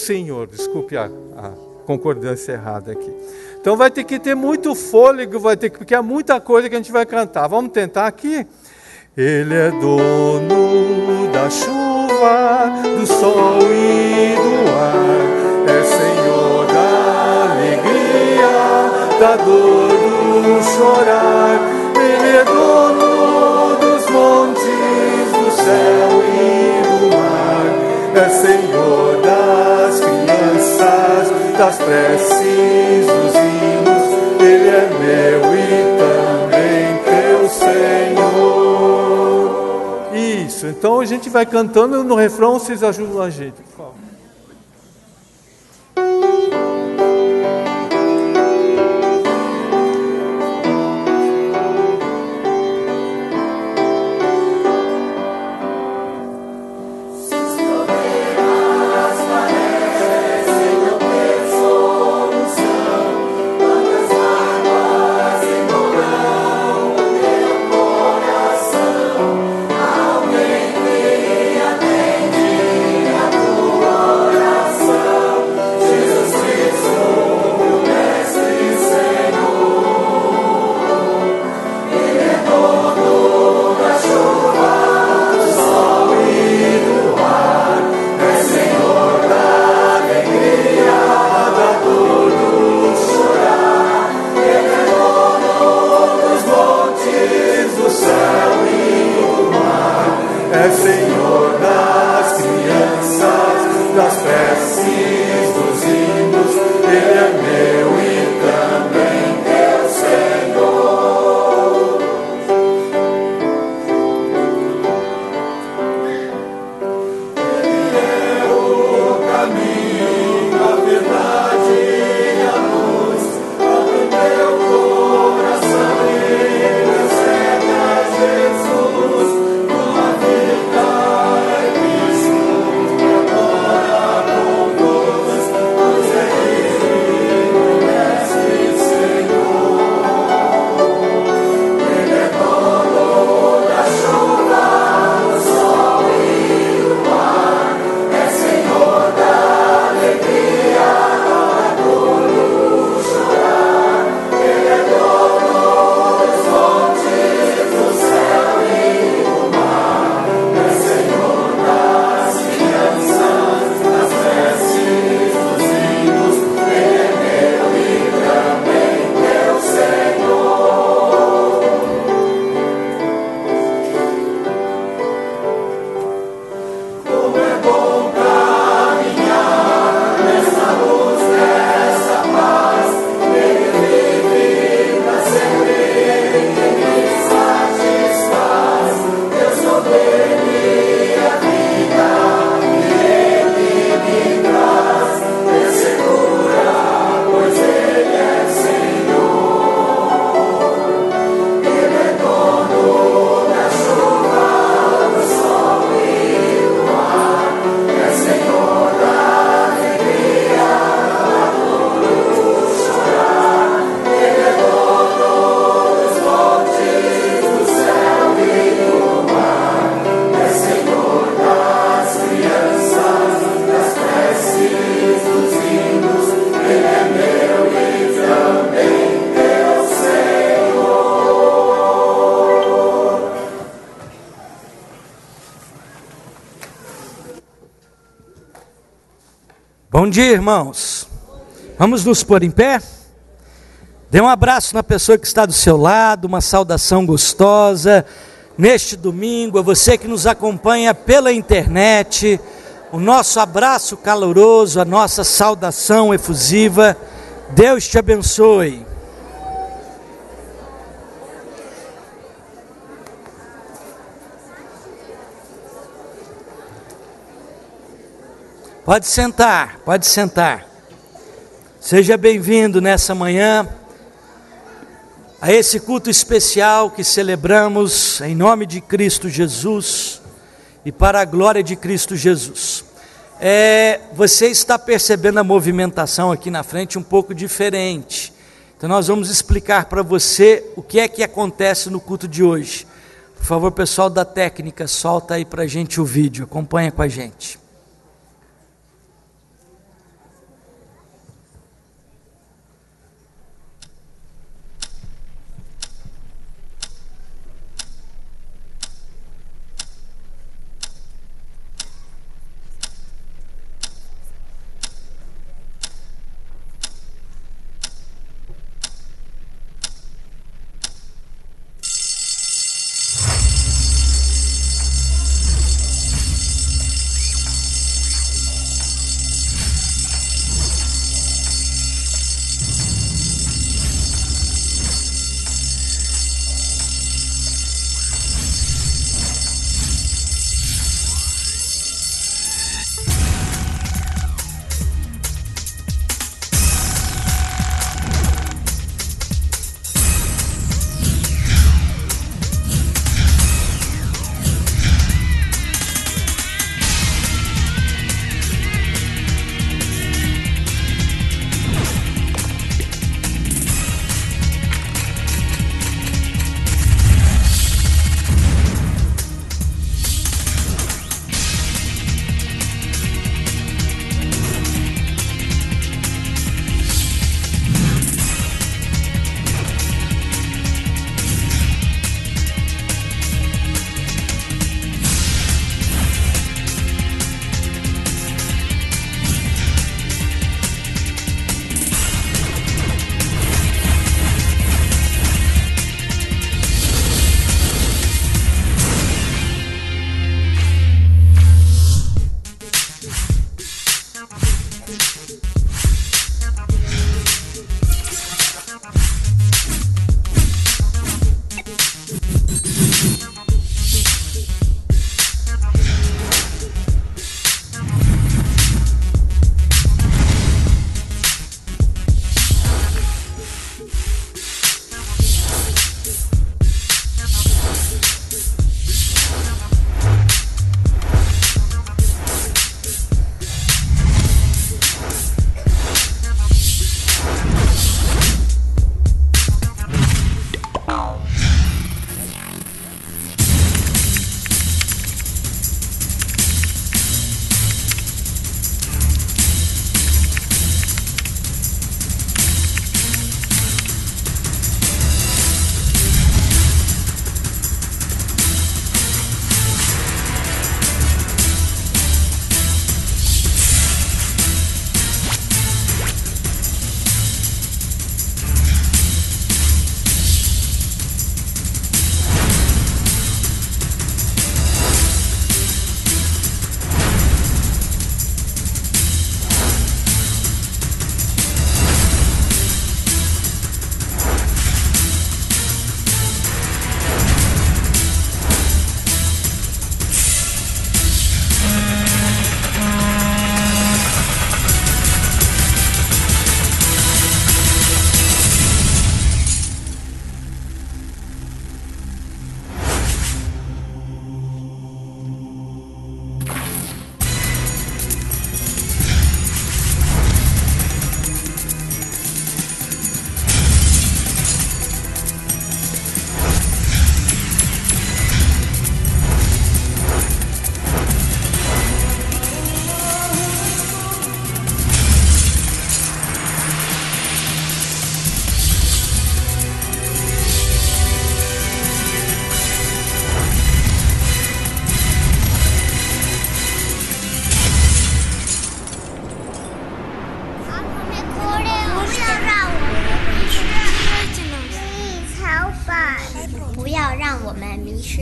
Senhor. Desculpe a concordância errada aqui. Então vai ter que ter muito fôlego, porque é muita coisa que a gente vai cantar. Vamos tentar aqui? Ele é dono da chuva, do sol e do ar, é Senhor da alegria, da dor, do chorar. Ele é dono dos montes, do céu e do mar, é Senhor das crianças, das preces, dos hinos. Ele é meu e também teu Senhor. Isso, então a gente vai cantando no refrão, vocês ajudam a gente, por favor. Bom dia, irmãos. Vamos nos pôr em pé? Dê um abraço na pessoa que está do seu lado, uma saudação gostosa. Neste domingo, a você que nos acompanha pela internet, o nosso abraço caloroso, a nossa saudação efusiva. Deus te abençoe. Pode sentar, pode sentar. Seja bem-vindo nessa manhã a esse culto especial que celebramos em nome de Cristo Jesus e para a glória de Cristo Jesus. Você está percebendo a movimentação aqui na frente um pouco diferente. Então nós vamos explicar para você o que é que acontece no culto de hoje. Por favor, pessoal da técnica, solta aí para a gente o vídeo, acompanha com a gente.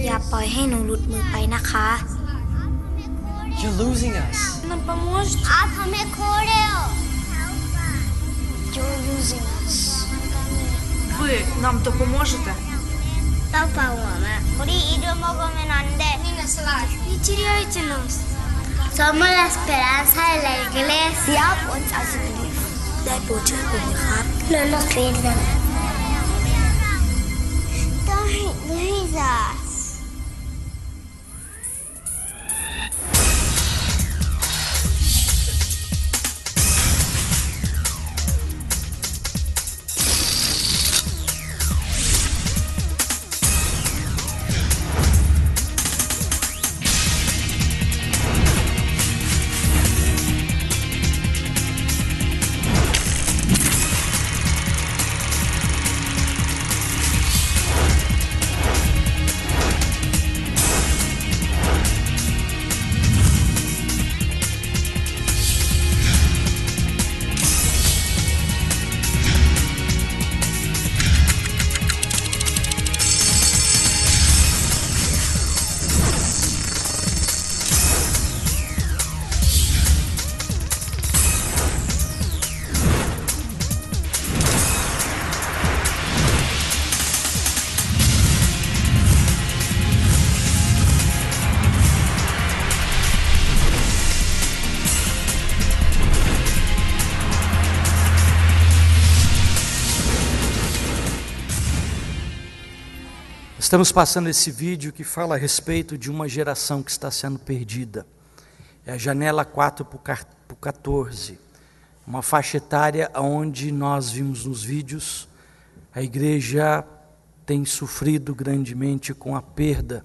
อย่าปล่อยให้หนูหลุดมือไปนะคะ You're losing us. Нам поможете? आप हमें खो रहे हो. You're losing us. Ви нам допоможете? Папа, мама, 우리 잊어먹으면 안 돼. Не теряйте нас. Somos la esperanza de la iglesia. Дай Богช่วยผมนะครับ No nos pierdan. Don't lose us. Estamos passando esse vídeo que fala a respeito de uma geração que está sendo perdida. É a janela 4 para o 14, uma faixa etária onde nós vimos nos vídeos, a igreja tem sofrido grandemente com a perda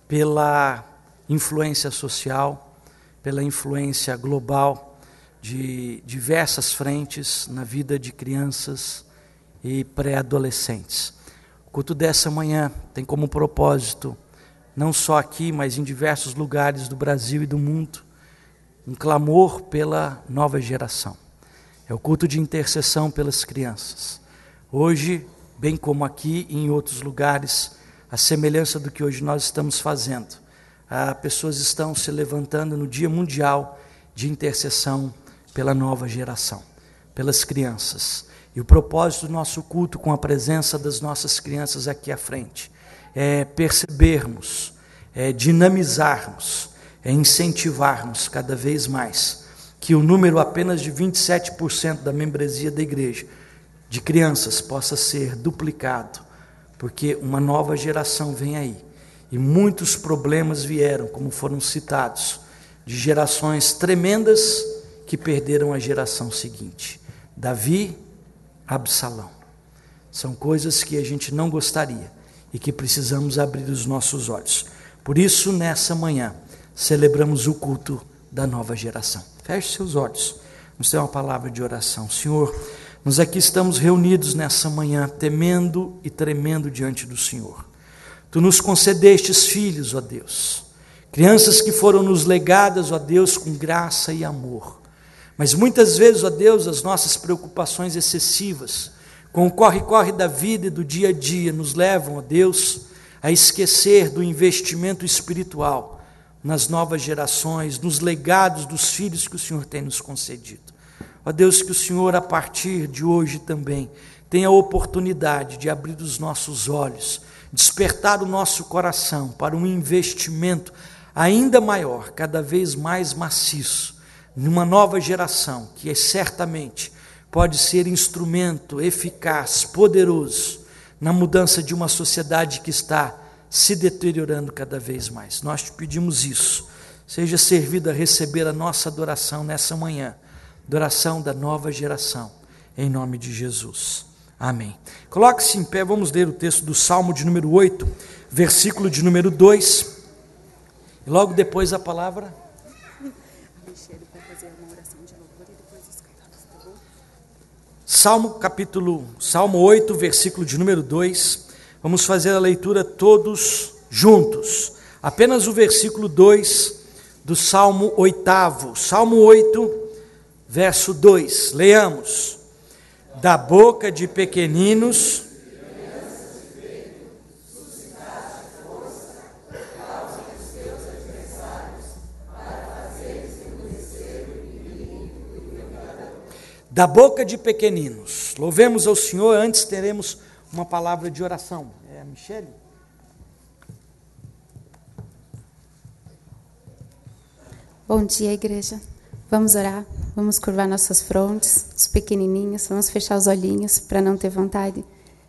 pela influência social, pela influência global de diversas frentes na vida de crianças e pré-adolescentes. O culto dessa manhã tem como propósito, não só aqui, mas em diversos lugares do Brasil e do mundo, um clamor pela nova geração. É o culto de intercessão pelas crianças. Hoje, bem como aqui e em outros lugares, a semelhança do que hoje nós estamos fazendo, pessoas estão se levantando no Dia Mundial de Intercessão pela nova geração, pelas crianças. E o propósito do nosso culto com a presença das nossas crianças aqui à frente é percebermos, é dinamizarmos, é incentivarmos cada vez mais que o número apenas de 27% da membresia da igreja de crianças possa ser duplicado, porque uma nova geração vem aí. E muitos problemas vieram, como foram citados, de gerações tremendas que perderam a geração seguinte. Davi, Absalão. São coisas que a gente não gostaria e que precisamos abrir os nossos olhos. Por isso, nessa manhã, celebramos o culto da nova geração. Feche seus olhos. Vamos ter uma palavra de oração. Senhor, nós aqui estamos reunidos nessa manhã, temendo e tremendo diante do Senhor. Tu nos concedestes filhos, ó Deus, crianças que foram nos legadas, ó Deus, com graça e amor. Mas muitas vezes, ó Deus, as nossas preocupações excessivas, com o corre-corre da vida e do dia a dia, nos levam, ó Deus, a esquecer do investimento espiritual nas novas gerações, nos legados dos filhos que o Senhor tem nos concedido. Ó Deus, que o Senhor, a partir de hoje também, tenha a oportunidade de abrir os nossos olhos, despertar o nosso coração para um investimento ainda maior, cada vez mais maciço, numa nova geração, que certamente pode ser instrumento eficaz, poderoso, na mudança de uma sociedade que está se deteriorando cada vez mais. Nós te pedimos isso. Seja servido a receber a nossa adoração nessa manhã, adoração da nova geração, em nome de Jesus. Amém. Coloque-se em pé, vamos ler o texto do Salmo de número 8, versículo de número 2. E logo depois a palavra. Salmo 8, versículo de número 2. Vamos fazer a leitura todos juntos. Apenas o versículo 2 do Salmo 8. Salmo 8, verso 2. Leamos. Da boca de pequeninos da boca de pequeninos. Louvemos ao Senhor. Antes teremos uma palavra de oração. É a Michele? Bom dia, igreja. Vamos orar, vamos curvar nossas frontes, os pequenininhos, vamos fechar os olhinhos para não ter vontade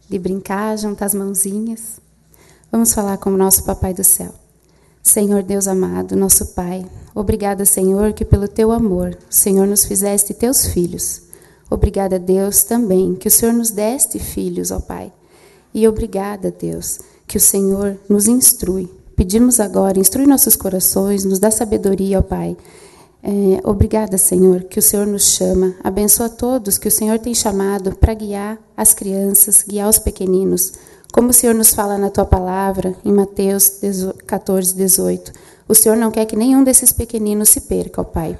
de brincar, juntar as mãozinhas. Vamos falar com o nosso Papai do céu. Senhor Deus amado, nosso Pai, obrigada, Senhor, que pelo Teu amor, o Senhor nos fizeste Teus filhos. Obrigada, Deus, também, que o Senhor nos deste filhos, ó Pai. E obrigada, Deus, que o Senhor nos instrui. Pedimos agora, instrui nossos corações, nos dá sabedoria, ó Pai. Obrigada, Senhor, que o Senhor nos chama. Abençoa todos que o Senhor tem chamado para guiar as crianças, guiar os pequeninos. Como o Senhor nos fala na Tua palavra, em Mateus 14, 18. O Senhor não quer que nenhum desses pequeninos se perca, ó Pai.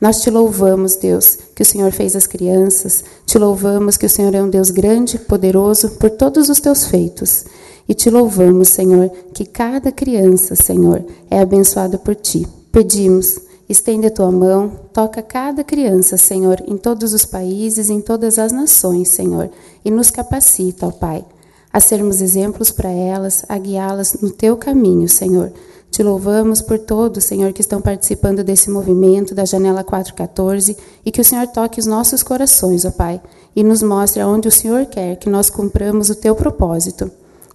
Nós te louvamos, Deus, que o Senhor fez as crianças. Te louvamos que o Senhor é um Deus grande, poderoso, por todos os Teus feitos. E te louvamos, Senhor, que cada criança, Senhor, é abençoada por Ti. Pedimos, estende a Tua mão, toca cada criança, Senhor, em todos os países, em todas as nações, Senhor, e nos capacita, ó Pai, a sermos exemplos para elas, a guiá-las no Teu caminho, Senhor. Te louvamos por todos, Senhor, que estão participando desse movimento da Janela 414 e que o Senhor toque os nossos corações, ó Pai, e nos mostre aonde o Senhor quer que nós cumpramos o Teu propósito.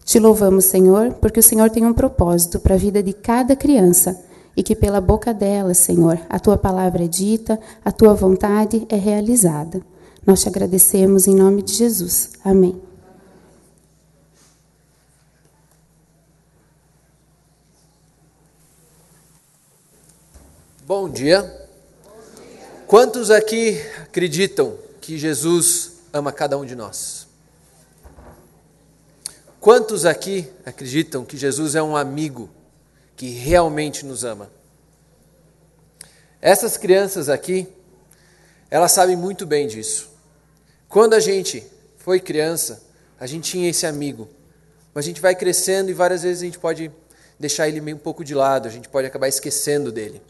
Te louvamos, Senhor, porque o Senhor tem um propósito para a vida de cada criança e que pela boca delas, Senhor, a Tua palavra é dita, a Tua vontade é realizada. Nós te agradecemos em nome de Jesus. Amém. Bom dia. Quantos aqui acreditam que Jesus ama cada um de nós? Quantos aqui acreditam que Jesus é um amigo que realmente nos ama? Essas crianças aqui, elas sabem muito bem disso. Quando a gente foi criança, a gente tinha esse amigo, mas a gente vai crescendo e várias vezes a gente pode deixar ele meio um pouco de lado, a gente pode acabar esquecendo dele.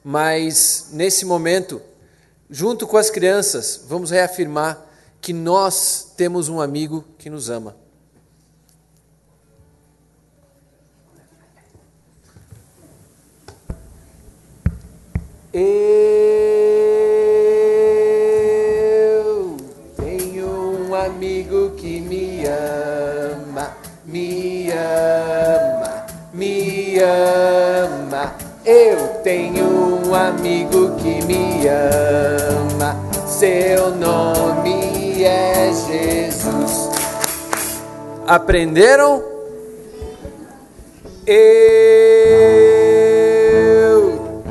Mas nesse momento, junto com as crianças, vamos reafirmar que nós temos um amigo que nos ama. Eu tenho um amigo que me ama, me ama, me ama. Eu tenho um amigo que me ama, seu nome é Jesus. Aprenderam? Eu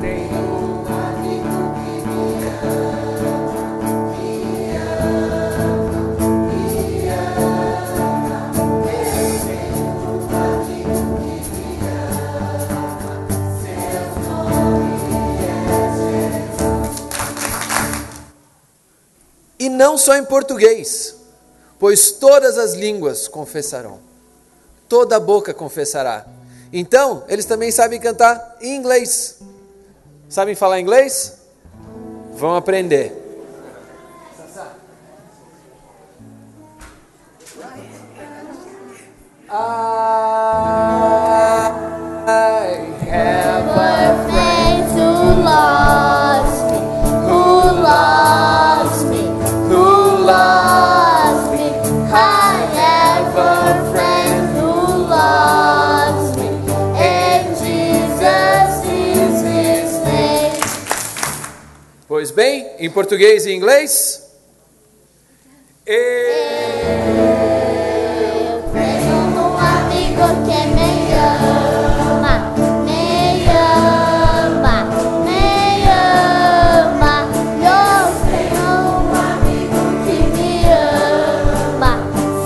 tenho um amigo que me ama, me ama, me ama. Eu tenho um amigo que me ama, seu nome é Jesus. E não só em português, pois todas as línguas confessarão, toda a boca confessará. Então, eles também sabem cantar em inglês. Sabem falar inglês? Vão aprender. I have a friend who loves me, who loves me, who loves me. I have a friend who loves me, and Jesus is his name. Pois bem, em português e inglês? Eu tenho um amigo que me ama, me ama, me ama. Eu tenho um amigo que me ama,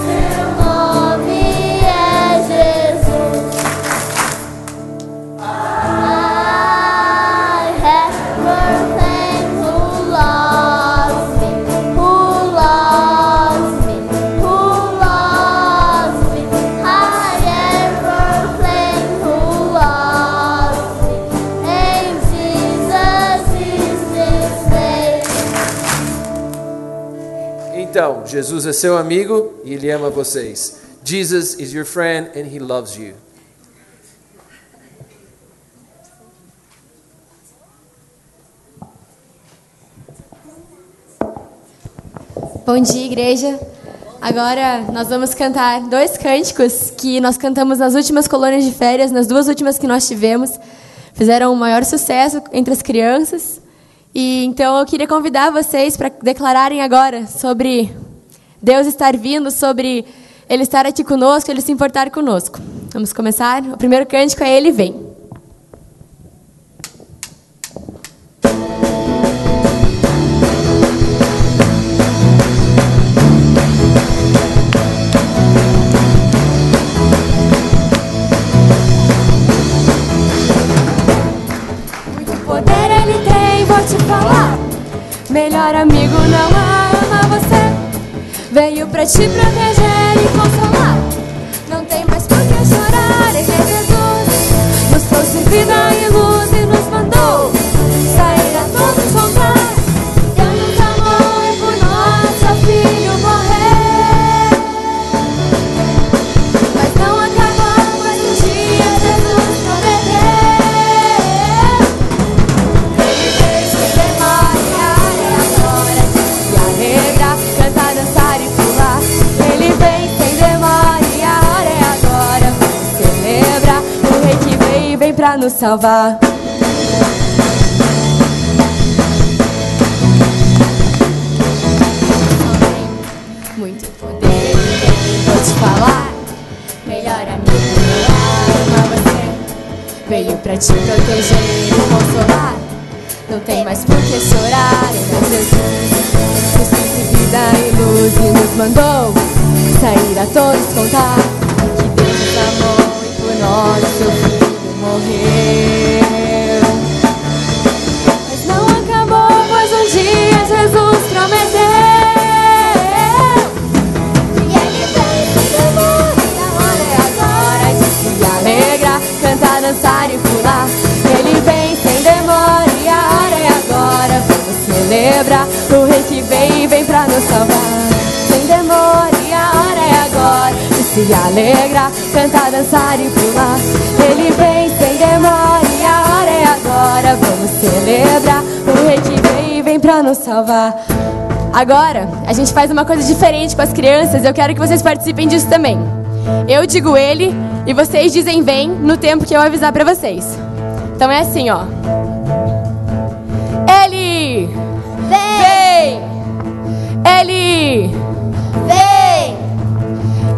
seu nome é Jesus. I have a friend who loves me, who loves me, who loves me. I have a friend who loves me, and Jesus is his name. Então, Jesus é seu amigo e ele ama vocês. Jesus is your friend and he loves you. Bom dia, igreja. Agora nós vamos cantar 2 cânticos que nós cantamos nas últimas colônias de férias, nas 2 últimas que nós tivemos. Fizeram o maior sucesso entre as crianças. E então eu queria convidar vocês para declararem agora sobre Deus estar vindo, sobre Ele estar aqui conosco, Ele se importar conosco. Vamos começar? O primeiro cântico é Ele Vem. Poder ele tem, vou te falar. Melhor amigo não ama você. Veio pra te proteger e consolar. Não tem mais por que chorar, ele é Jesus. Nos trouxe vida e luz e nos mandou sair a todos contar. Deus nos amou e por nós seu filho morreu. Mas não acabou, mas um dia Jesus prometeu. Ele fez que desmaiar é agora. Se alegrar, cantar, dançar e pular. Ele vem sem demora e a hora é agora. Celebra o rei que veio e vem pra nos salvar. Muito poder ele tem, vou te falar. Melhor amigo ama você. Veio pra te proteger e consolar. Não tem mais por que chorar, ele é Jesus. Nos trouxe vida e luz e nos mandou sair a todos contar que Deus nos amou e por nós seu filho morreu. Mas não acabou, pois um dia Jesus prometeu. E ele vem sem demora, e a hora é agora de se alegrar, cantar, dançar e pular. Ele vem sem demora e a hora é agora. Vamos celebrar se alegrar, cantar, dançar e pular. Ele vem sem demora e a hora é agora. Vamos celebrar o Rei que veio e vem pra nos salvar. Agora, a gente faz uma coisa diferente com as crianças. Eu quero que vocês participem disso também. Eu digo ele e vocês dizem vem no tempo que eu avisar pra vocês. Então é assim, ó. Ele vem. Ele vem.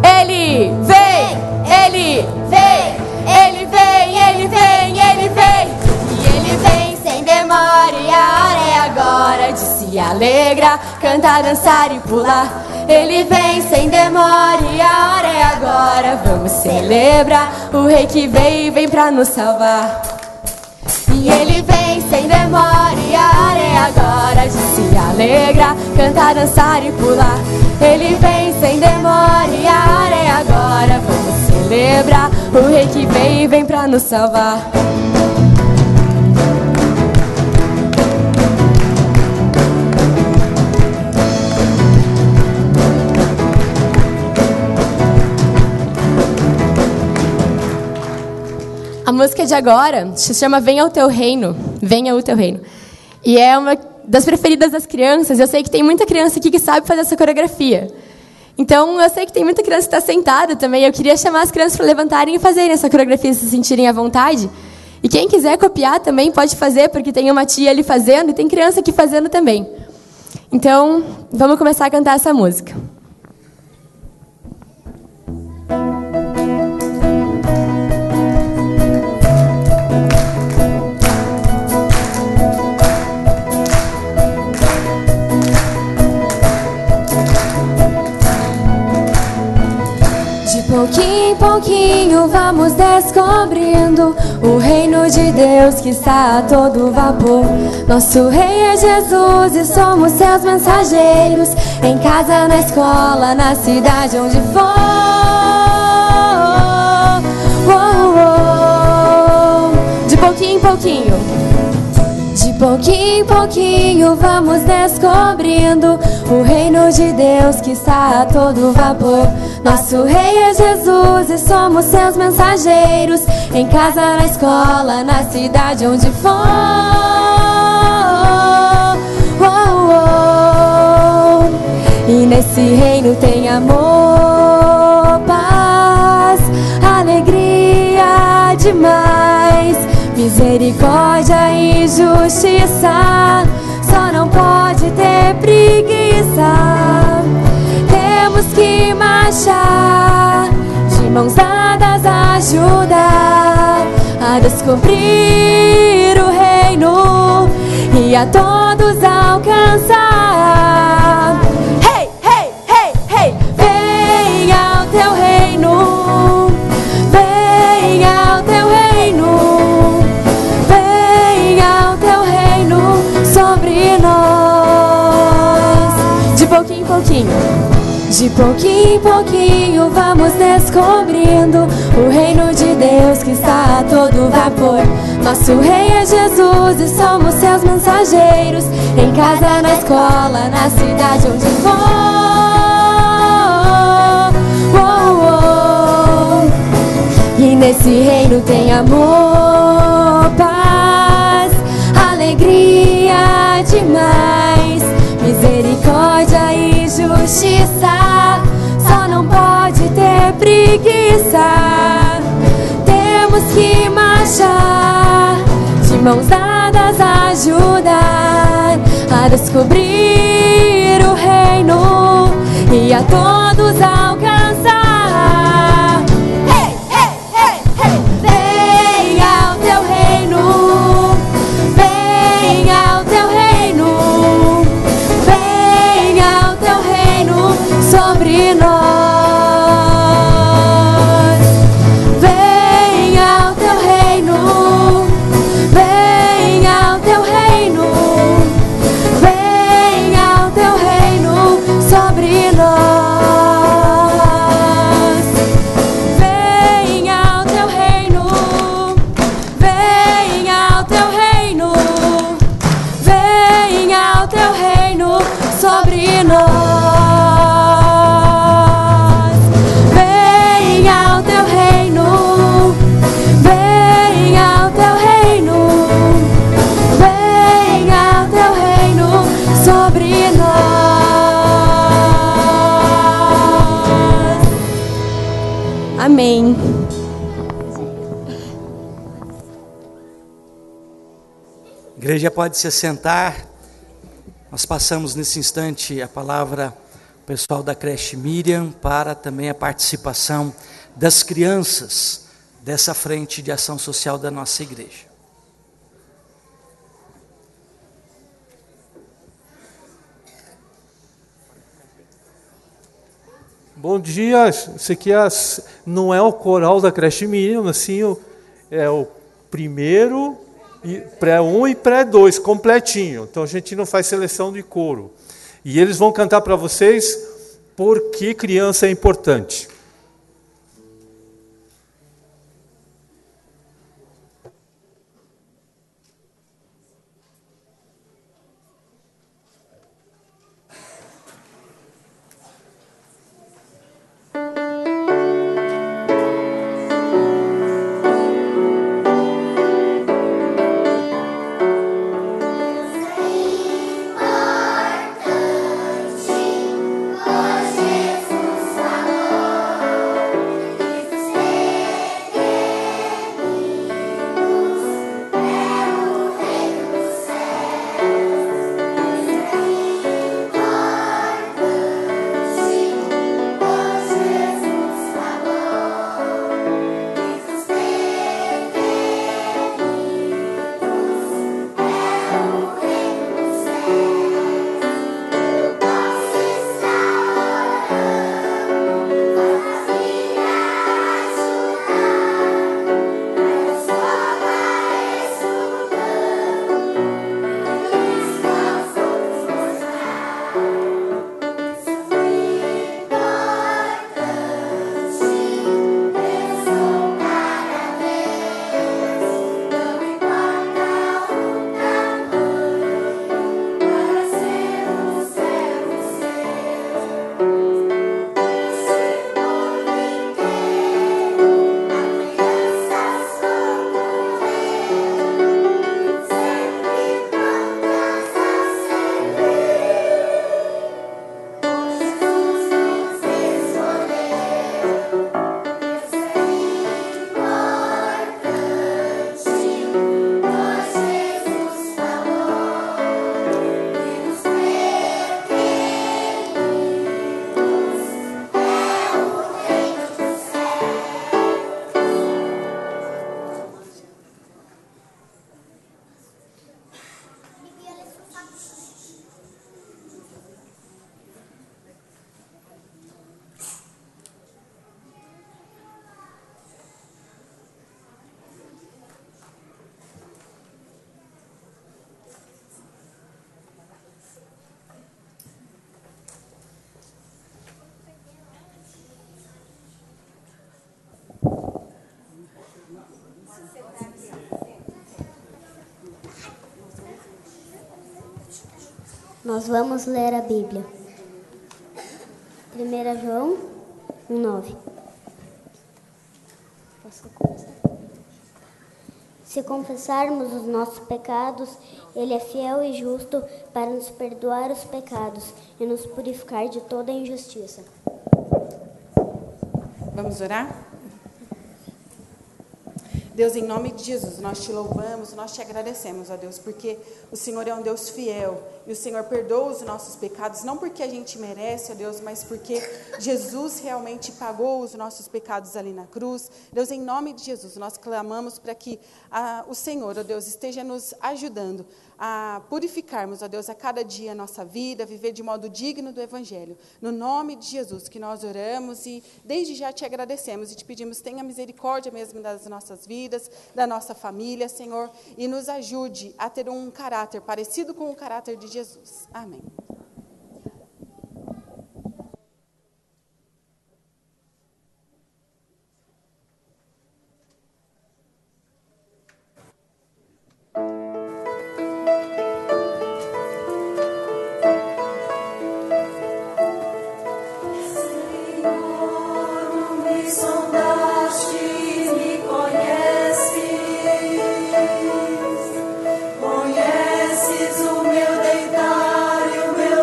Ele vem. Ele vem. Ele vem. Ele vem. Ele vem. E ele vem sem demora e a hora é agora de se alegrar, cantar, dançar e pular. Ele vem sem demora e a hora é agora. Vamos celebrar o Rei que veio e vem pra nos salvar. E ele vem sem demora e a hora é agora de se alegrar, cantar, dançar e pular. Ele vem sem demora e a hora é agora. Vamos celebrar o Rei que veio e vem pra nos salvar. A música de agora se chama Venha o Teu Reino, Venha o Teu Reino. E é uma das preferidas das crianças. Eu sei que tem muita criança aqui que sabe fazer essa coreografia. Então, eu sei que tem muita criança que está sentada também. Eu queria chamar as crianças para levantarem e fazerem essa coreografia, se sentirem à vontade. E quem quiser copiar também pode fazer, porque tem uma tia ali fazendo e tem criança aqui fazendo também. Então, vamos começar a cantar essa música. Pouquinho em pouquinho vamos descobrindo o reino de Deus que está a todo vapor. Nosso Rei é Jesus e somos seus mensageiros, em casa, na escola, na cidade, onde for. De pouquinho em pouquinho. De pouquinho em pouquinho vamos descobrindo o reino de Deus que está a todo vapor. Nosso Rei é Jesus e somos seus mensageiros, em casa, na escola, na cidade, onde for. E nesse reino tem amor, paz, alegria demais, misericórdia e justiça. Só não pode ter preguiça. Temos que marchar de mãos dadas, ajudar a descobrir o reino e a todos alcançar. Hey, hey, hey, hey! Venha ao teu reino, venha ao teu reino, venha ao teu reino sobre nós. De pouquinho em pouquinho. De pouquinho em pouquinho vamos descobrindo o reino de Deus que está a todo vapor. Nosso Rei é Jesus e somos seus mensageiros, em casa, na escola, na cidade, onde for. E nesse reino tem amor, paz, alegria demais, misericórdia e justiça. Só não pode ter preguiça. Temos que marchar de mãos dadas, ajudar a descobrir o reino e a todos alcançar. Hey, hey, hey, hey! Venha ao teu reino, venha ao teu reino, venha ao teu reino sobre nós. Venha ao teu reino, venha ao teu reino, venha ao teu reino sobre nós. Venha ao teu reino, venha ao teu reino, venha ao teu reino sobre nós. Amém. A igreja pode se assentar. Nós passamos nesse instante a palavra ao pessoal da creche Miriam para também a participação das crianças dessa frente de ação social da nossa igreja. Bom dia, isso aqui não é o coral da creche Miriam, assim, é o primeiro, pré-1 e pré-2, completinho. Então a gente não faz seleção de coro. E eles vão cantar para vocês por que criança é importante. Nós vamos ler a Bíblia. 1 João 1:9. Posso começar? Se confessarmos os nossos pecados, Ele é fiel e justo para nos perdoar os pecados e nos purificar de toda injustiça. Vamos orar? Deus, em nome de Jesus, nós te louvamos, nós te agradecemos, ó Deus, porque o Senhor é um Deus fiel e o Senhor perdoa os nossos pecados, não porque a gente merece, ó Deus, mas porque Jesus realmente pagou os nossos pecados ali na cruz. Deus, em nome de Jesus, nós clamamos para que o Senhor, ó Deus, esteja nos ajudando a purificarmos, ó Deus, a cada dia a nossa vida, viver de modo digno do Evangelho. No nome de Jesus que nós oramos e desde já te agradecemos e te pedimos, tenha misericórdia mesmo das nossas vidas, da nossa família, Senhor, e nos ajude a ter um caráter parecido com o caráter de Jesus. Amém. Conheces o meu deitar e o meu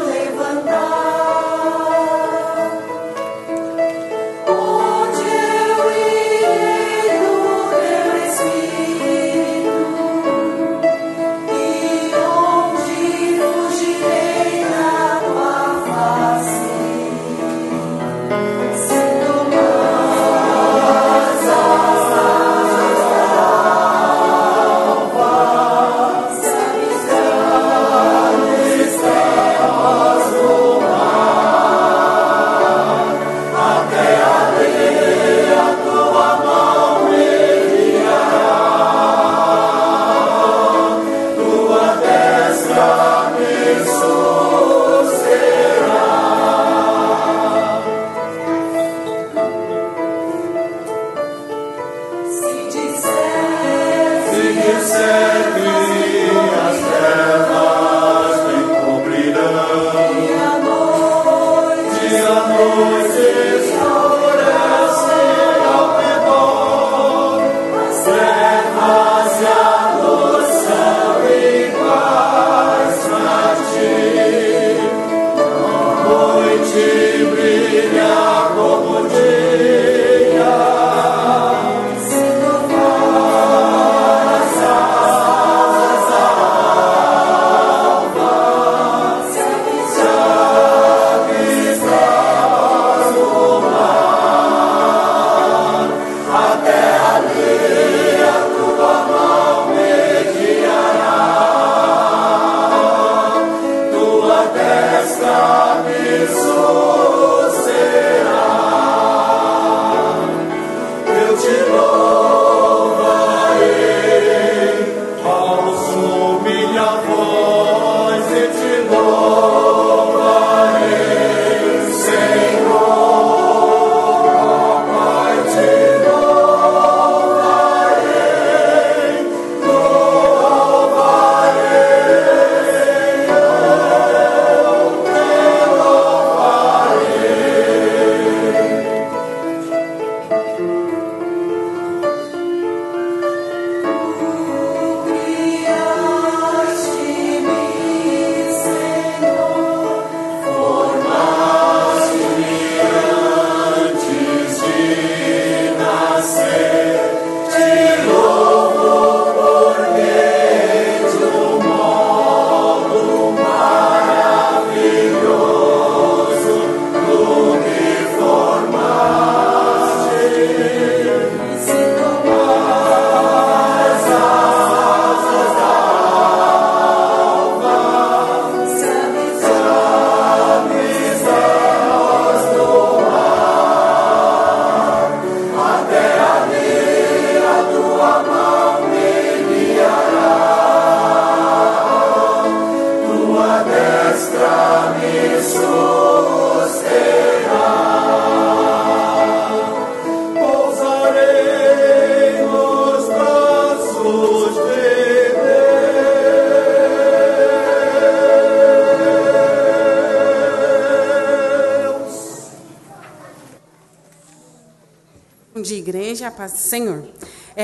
De igreja, a paz do Senhor.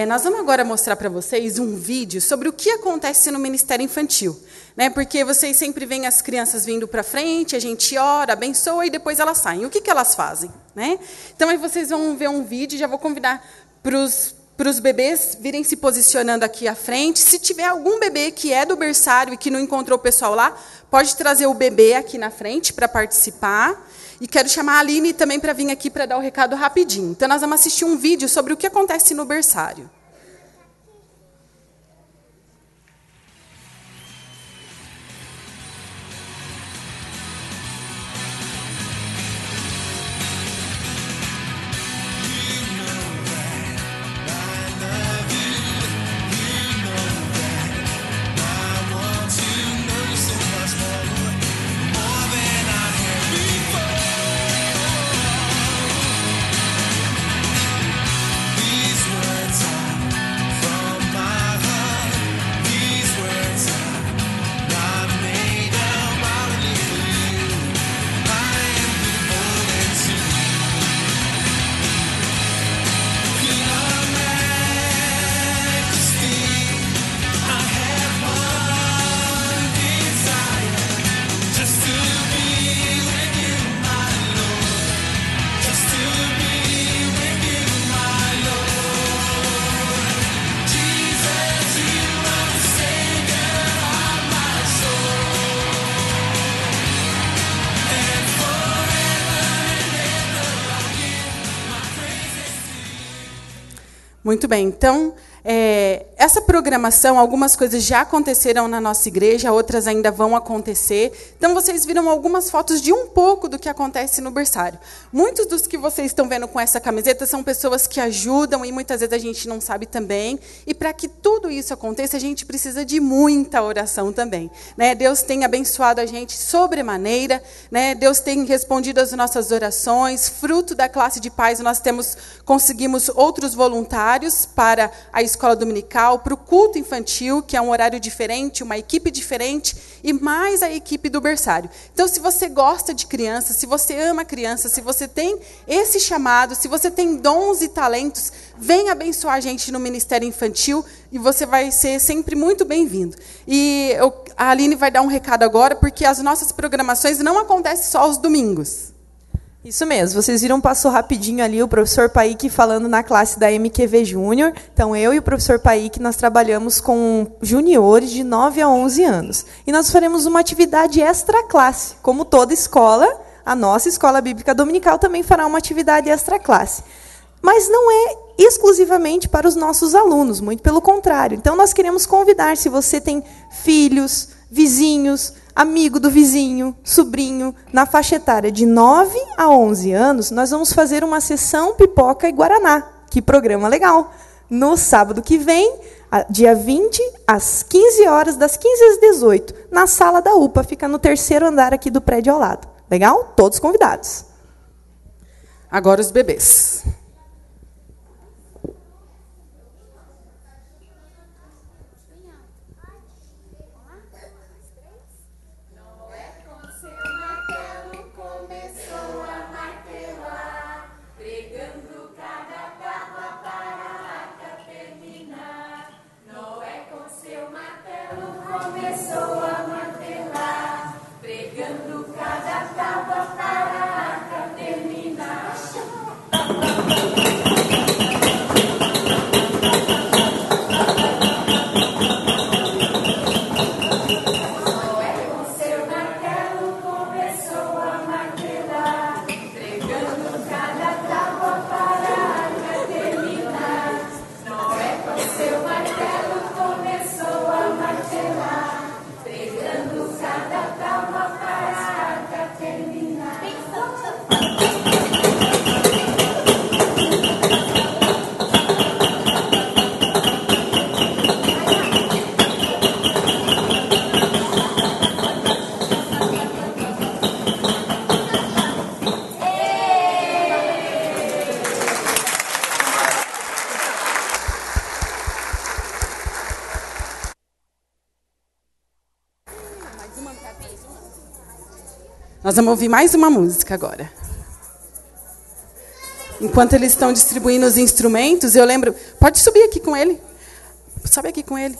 Nós vamos agora mostrar para vocês um vídeo sobre o que acontece no Ministério Infantil. Porque vocês sempre veem as crianças vindo para frente, a gente ora, abençoa e depois elas saem. O que elas fazem? Então, aí vocês vão ver um vídeo, já vou convidar para os bebês virem se posicionando aqui à frente. Se tiver algum bebê que é do berçário e que não encontrou o pessoal lá, pode trazer o bebê aqui na frente para participar. E quero chamar a Aline também para vir aqui para dar o recado rapidinho. Então, nós vamos assistir um vídeo sobre o que acontece no berçário. Muito bem, então, essa programação, algumas coisas já aconteceram na nossa igreja, outras ainda vão acontecer. Então, vocês viram algumas fotos de um pouco do que acontece no berçário. Muitos dos que vocês estão vendo com essa camiseta são pessoas que ajudam e muitas vezes a gente não sabe também. E para que tudo isso aconteça, a gente precisa de muita oração também. Deus tem abençoado a gente sobremaneira, Deus tem respondido às nossas orações. Fruto da classe de pais, nós conseguimos outros voluntários para a escola dominical, para o culto infantil, que é um horário diferente, uma equipe diferente, e mais a equipe do berçário. Então, se você gosta de criança, se você ama criança, se você tem esse chamado, se você tem dons e talentos, vem abençoar a gente no Ministério Infantil e você vai ser sempre muito bem-vindo. E a Aline vai dar um recado agora, porque as nossas programações não acontecem só aos domingos. Isso mesmo, vocês viram, passou rapidinho ali o professor Paik falando na classe da MQV Júnior. Então, eu e o professor Paik, nós trabalhamos com juniores de 9 a 11 anos. E nós faremos uma atividade extra-classe. Como toda escola, a nossa Escola Bíblica Dominical também fará uma atividade extra-classe. Mas não é exclusivamente para os nossos alunos, muito pelo contrário. Então, nós queremos convidar, se você tem filhos, vizinhos, amigo do vizinho, sobrinho, na faixa etária de 9 a 11 anos, nós vamos fazer uma sessão pipoca e guaraná. Que programa legal! No sábado que vem, dia 20, às 15 horas, das 15 às 18, na sala da UPA, fica no 3º andar aqui do prédio ao lado. Legal? Todos convidados. Agora os bebês. Nós vamos ouvir mais uma música agora. Enquanto eles estão distribuindo os instrumentos, eu lembro... Pode subir aqui com ele. Sobe aqui com ele.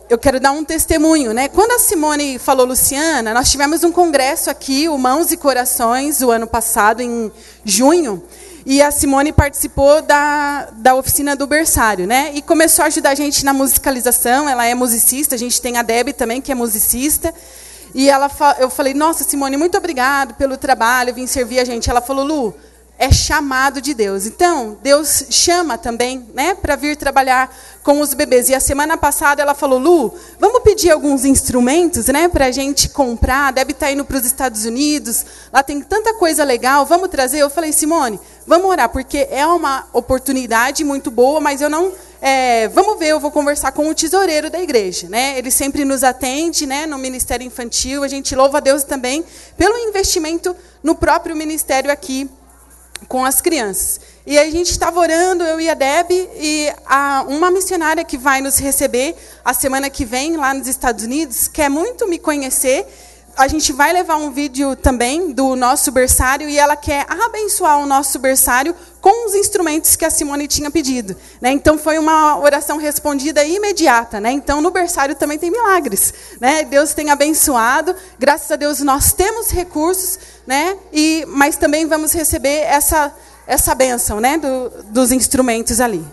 Eu quero dar um testemunho, né? Quando a Simone falou, Luciana, nós tivemos um congresso aqui, o Mãos e Corações, o ano passado, em junho, e a Simone participou da oficina do berçário, né? E começou a ajudar a gente na musicalização. Ela é musicista, a gente tem a Debbie também, que é musicista. E eu falei, nossa, Simone, muito obrigado pelo trabalho, vim servir a gente. Ela falou, Lu, é chamado de Deus. Então, Deus chama também, né, para vir trabalhar com os bebês. E a semana passada ela falou, Lu, vamos pedir alguns instrumentos, né, para a gente comprar. Deve estar indo para os Estados Unidos, lá tem tanta coisa legal, vamos trazer? Eu falei, Simone, vamos orar, porque é uma oportunidade muito boa, mas eu não... vamos ver, eu vou conversar com o tesoureiro da igreja, né? Ele sempre nos atende, né, no Ministério Infantil. A gente louva a Deus também pelo investimento no próprio ministério aqui com as crianças. E a gente estava orando, eu e a Debbie, e uma missionária que vai nos receber a semana que vem lá nos Estados Unidos quer muito me conhecer. A gente vai levar um vídeo também do nosso berçário e ela quer abençoar o nosso berçário com os instrumentos que a Simone tinha pedido, né? Então foi uma oração respondida imediata, né? Então no berçário também tem milagres, né? Deus tem abençoado, graças a Deus nós temos recursos, né? Mas também vamos receber essa bênção, né? Dos instrumentos ali.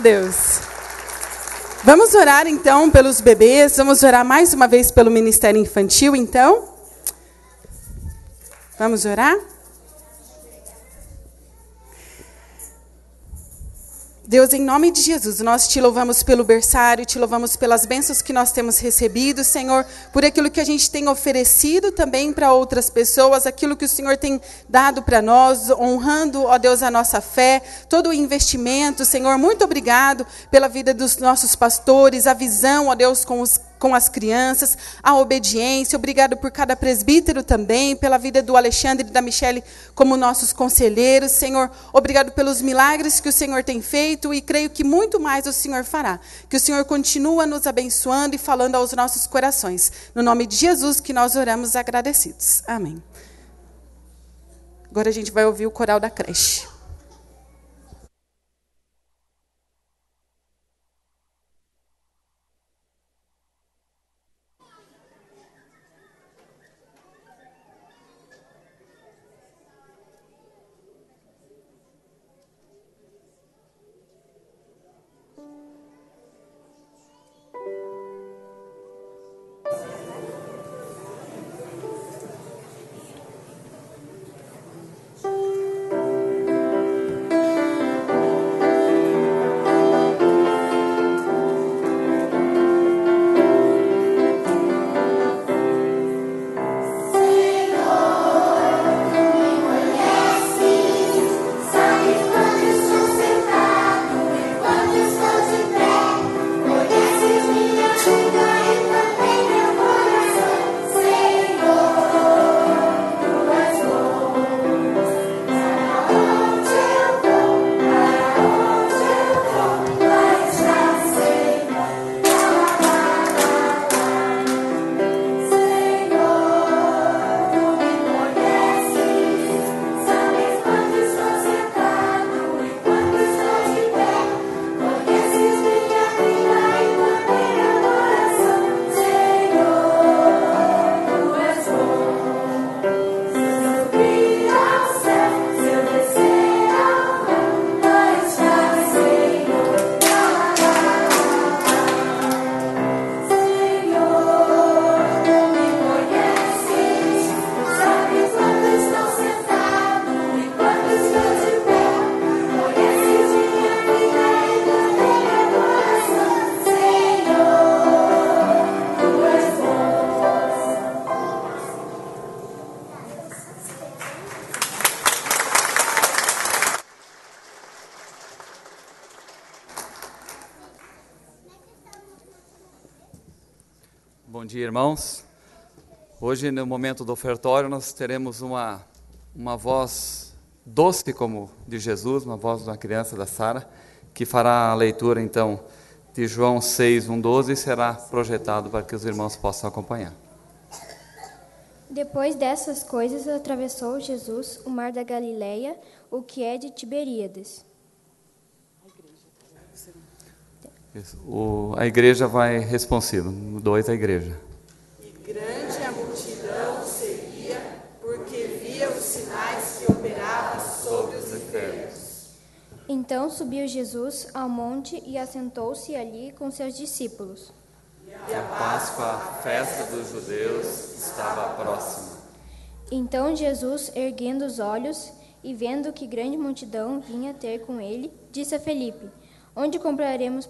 Deus. Vamos orar então pelos bebês, vamos orar mais uma vez pelo Ministério Infantil, então. Vamos orar? Deus, em nome de Jesus, nós te louvamos pelo berçário, te louvamos pelas bênçãos que nós temos recebido, Senhor, por aquilo que a gente tem oferecido também para outras pessoas, aquilo que o Senhor tem dado para nós, honrando, ó Deus, a nossa fé, todo o investimento, Senhor, muito obrigado pela vida dos nossos pastores, a visão, ó Deus, com as crianças, a obediência. Obrigado por cada presbítero também, pela vida do Alexandre e da Michele como nossos conselheiros, Senhor. Obrigado pelos milagres que o Senhor tem feito e creio que muito mais o Senhor fará. Que o Senhor continua nos abençoando e falando aos nossos corações. No nome de Jesus que nós oramos agradecidos. Amém. Agora a gente vai ouvir o coral da creche. Bom dia, irmãos. Hoje, no momento do ofertório, nós teremos uma voz doce como de Jesus, uma voz de uma criança, da Sara, que fará a leitura, então, de João 6, 1-12, e será projetado para que os irmãos possam acompanhar. Depois dessas coisas, atravessou Jesus o mar da Galileia, o que é de Tiberíades. A igreja vai responsivo. 2, a igreja. E grande a multidão seguia, porque via os sinais que operava sobre os enfermos. Então subiu Jesus ao monte e assentou-se ali com seus discípulos. E a Páscoa, a festa dos judeus, estava próxima. Então Jesus, erguendo os olhos e vendo que grande multidão vinha ter com ele, disse a Felipe: onde compraremos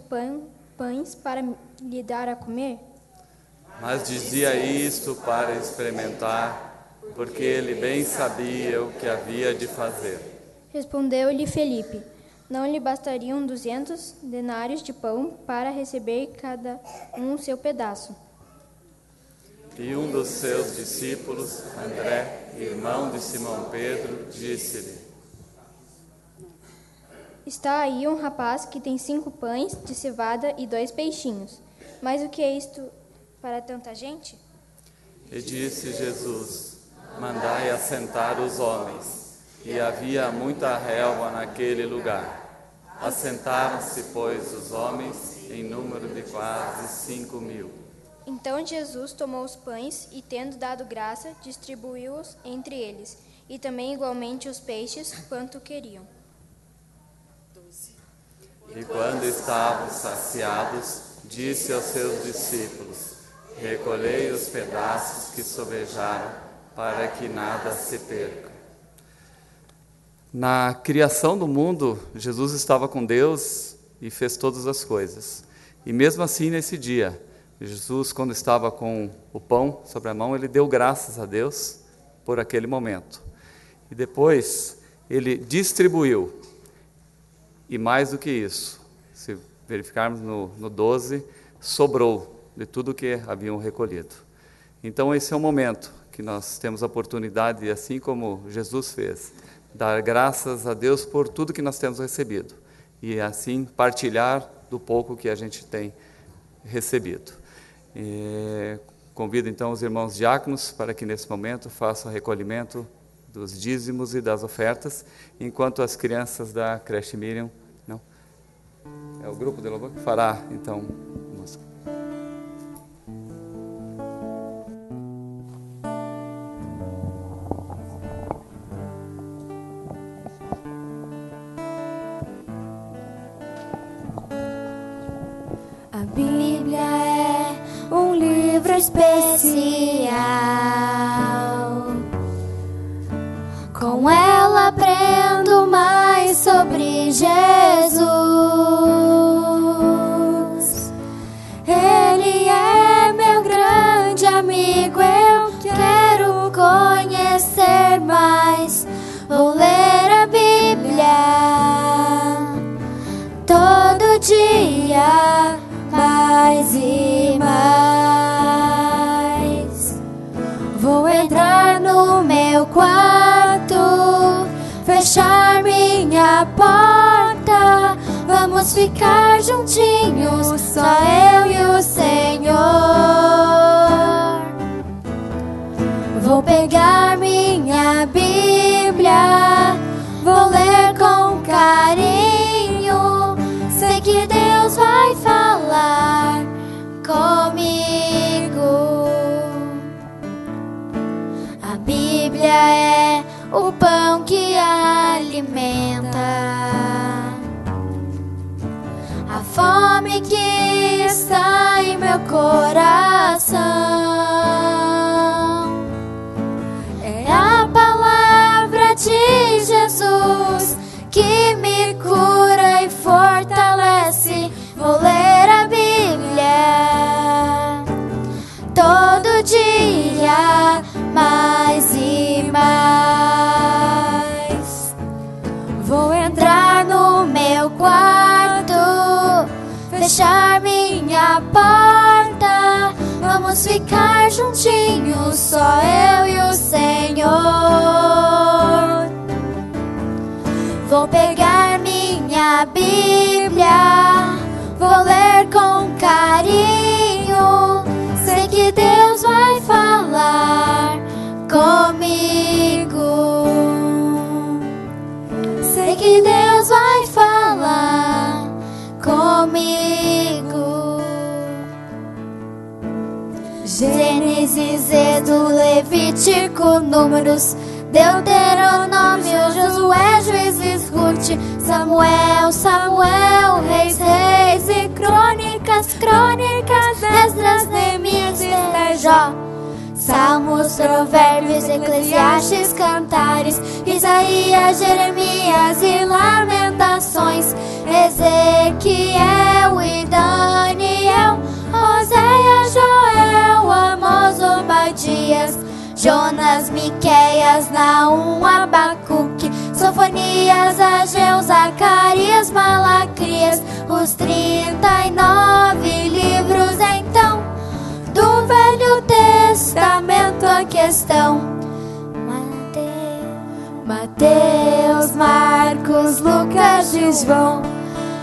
pães para lhe dar a comer? Mas dizia isto para experimentar, porque ele bem sabia o que havia de fazer. Respondeu-lhe Felipe: não lhe bastariam 200 denários de pão para receber cada um seu pedaço? E um dos seus discípulos, André, irmão de Simão Pedro, disse-lhe: está aí um rapaz que tem 5 pães de cevada e 2 peixinhos. Mas o que é isto para tanta gente? E disse Jesus: mandai assentar os homens. E havia muita relva naquele lugar. Assentaram-se, pois, os homens, em número de quase 5.000. Então Jesus tomou os pães e, tendo dado graça, distribuiu-os entre eles, e também igualmente os peixes, quanto queriam. E quando estavam saciados, disse aos seus discípulos: recolhei os pedaços que sobejaram, para que nada se perca. Na criação do mundo, Jesus estava com Deus e fez todas as coisas. E mesmo assim, nesse dia, Jesus, quando estava com o pão sobre a mão, ele deu graças a Deus por aquele momento. E depois, ele distribuiu. E mais do que isso, se verificarmos no 12, sobrou de tudo que haviam recolhido. Então esse é o momento que nós temos a oportunidade de, assim como Jesus fez, dar graças a Deus por tudo que nós temos recebido. E assim partilhar do pouco que a gente tem recebido. Convido então os irmãos diáconos para que nesse momento façam o recolhimento dos dízimos e das ofertas, enquanto as crianças da creche Miriam, não? É o grupo de louvor que fará, então, música. A Bíblia é um livro especial. Com ela aprendo mais sobre Jesus. Ele é meu grande amigo, eu quero conhecer mais. Vou ler a Bíblia todo dia, mais e mais. Vou entrar no meu quarto, fechar minha porta. Vamos ficar juntinhos, só eu e o Senhor. Vou pegar minha Bíblia, vou ler com carinho. Sei que Deus vai falar comigo. A Bíblia é o pão que alimenta, a fome que está em meu coração. É a palavra de Jesus que me cura e fortalece. Vou ler a Bíblia todo dia, mais e mais. Vou entrar no meu quarto, fechar minha porta. Vamos ficar juntinhos, só eu e o Senhor. Vou pegar minha Bíblia, vou ler com carinho. Sei que Deus vai falar comigo. Sei que Deus vai falar comigo. Gênesis, Êxodo, Levítico, Números, Deuteronômio, Josué, Juízes, Ruth, Samuel, Samuel, Reis, Reis e Crônicas, Crônicas, Esdras, Neemias e Jó, Salmos, Provérbios, Eclesiastes, Cantares, Isaías, Jeremias e Lamentações, Ezequiel e Daniel, Oséias, Joel, Amós, Obadias, Jonas, Miqueias, Naum, Abacuque, Sofonias, Ageu, Zacarias, Malaquias, os 39 livros então do Velho Testamento aqui estão. Mateus, Marcos, Lucas e João,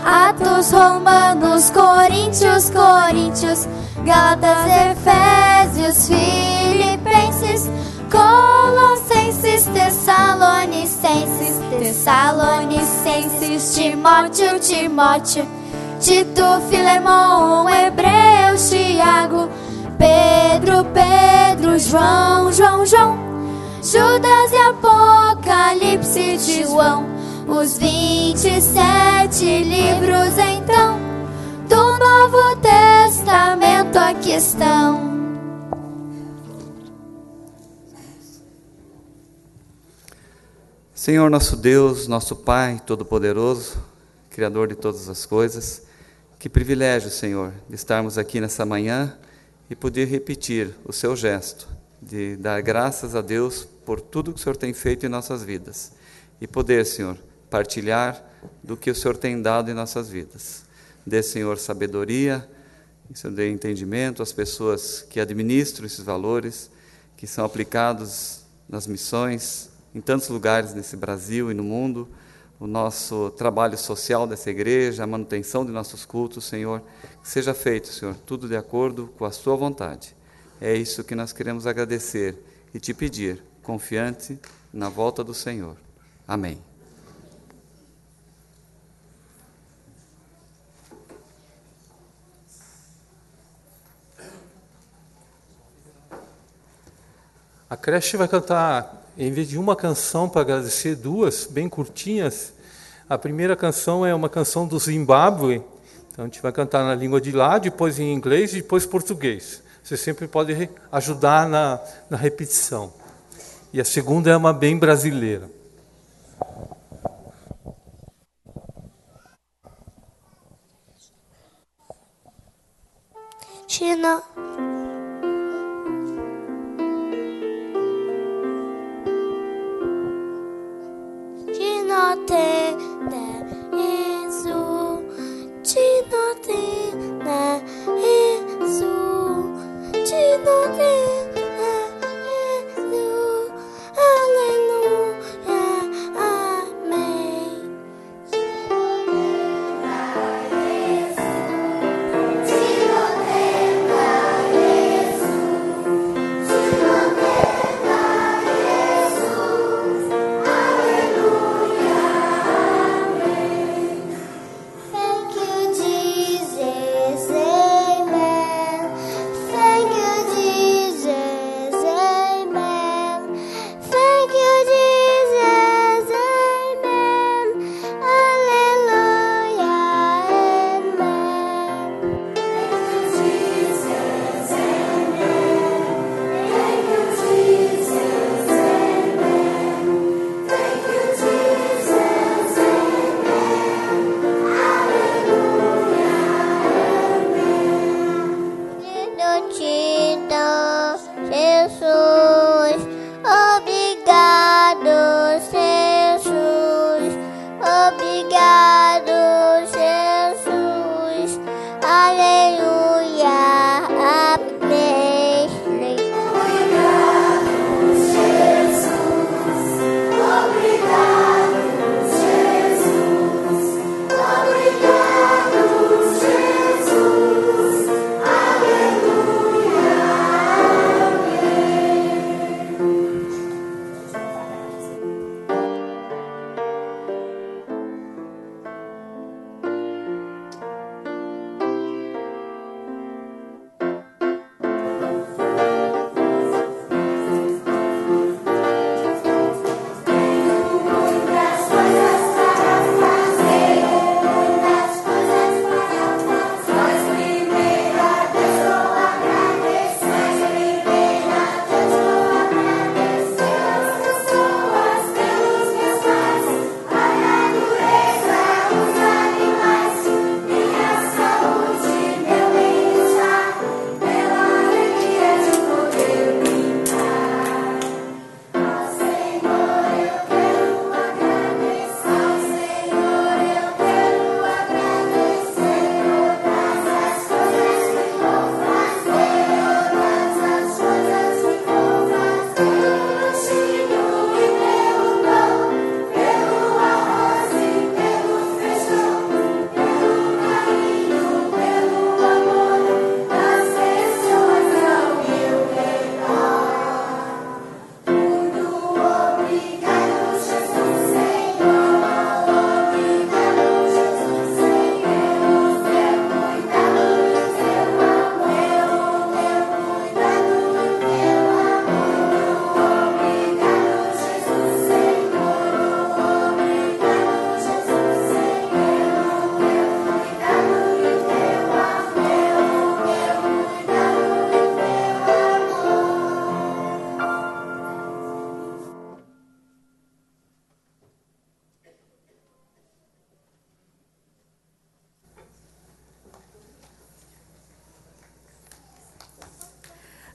Atos, Romanos, Coríntios, Gálatas, Efésios, Filipenses, Colossenses, Tessalonicenses, Timóteo, Tito, Filemão, Hebreus, Tiago, Pedro, João, Judas e Apocalipse de João, os 27 livros então do Novo Testamento aqui estão. Senhor nosso Deus, nosso Pai Todo-Poderoso, Criador de todas as coisas, que privilégio, Senhor, de estarmos aqui nessa manhã e poder repetir o seu gesto, de dar graças a Deus por tudo que o Senhor tem feito em nossas vidas e poder, Senhor, partilhar do que o Senhor tem dado em nossas vidas. Dê, Senhor, sabedoria, Senhor, dê entendimento às pessoas que administram esses valores, que são aplicados nas missões, em tantos lugares nesse Brasil e no mundo, o nosso trabalho social dessa igreja, a manutenção de nossos cultos, Senhor, que seja feito, Senhor, tudo de acordo com a sua vontade. É isso que nós queremos agradecer e te pedir, confiante na volta do Senhor. Amém. A creche vai cantar, em vez de uma canção para agradecer, duas, bem curtinhas. A primeira canção é uma canção do Zimbábue, então a gente vai cantar na língua de lá, depois em inglês e depois português. Você sempre pode ajudar na repetição. E a segunda é uma bem brasileira. China.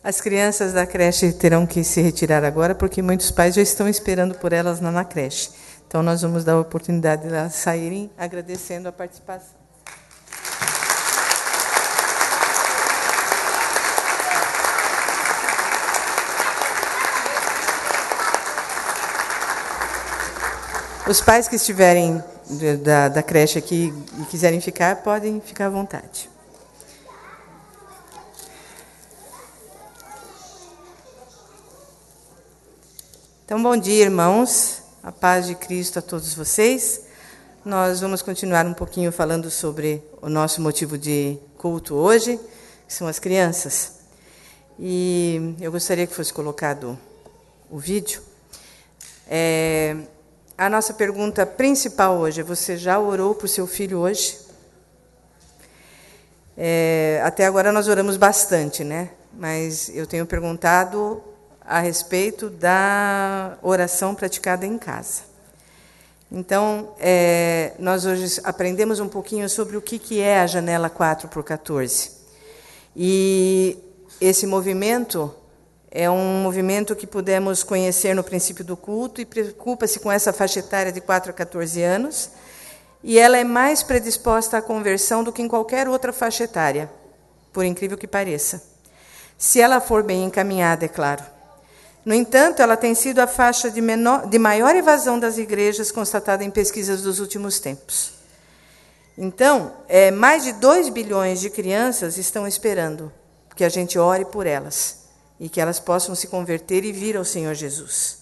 As crianças da creche terão que se retirar agora, porque muitos pais já estão esperando por elas na creche. Então, nós vamos dar a oportunidade de elas saírem, agradecendo a participação. Os pais que estiverem da creche aqui e quiserem ficar, podem ficar à vontade. Então, bom dia, irmãos. A paz de Cristo a todos vocês. Nós vamos continuar um pouquinho falando sobre o nosso motivo de culto hoje, que são as crianças. E eu gostaria que fosse colocado o vídeo. A nossa pergunta principal hoje é: você já orou por seu filho hoje? Até agora nós oramos bastante, né? Mas eu tenho perguntado a respeito da oração praticada em casa. Então, nós hoje aprendemos um pouquinho sobre o que é a janela 4x14. E esse movimento é um movimento que pudemos conhecer no princípio do culto e preocupa-se com essa faixa etária de 4 a 14 anos. E ela é mais predisposta à conversão do que em qualquer outra faixa etária, por incrível que pareça. Se ela for bem encaminhada, é claro. No entanto, ela tem sido a faixa de maior evasão das igrejas constatada em pesquisas dos últimos tempos. Então, mais de 2 bilhões de crianças estão esperando que a gente ore por elas e que elas possam se converter e vir ao Senhor Jesus.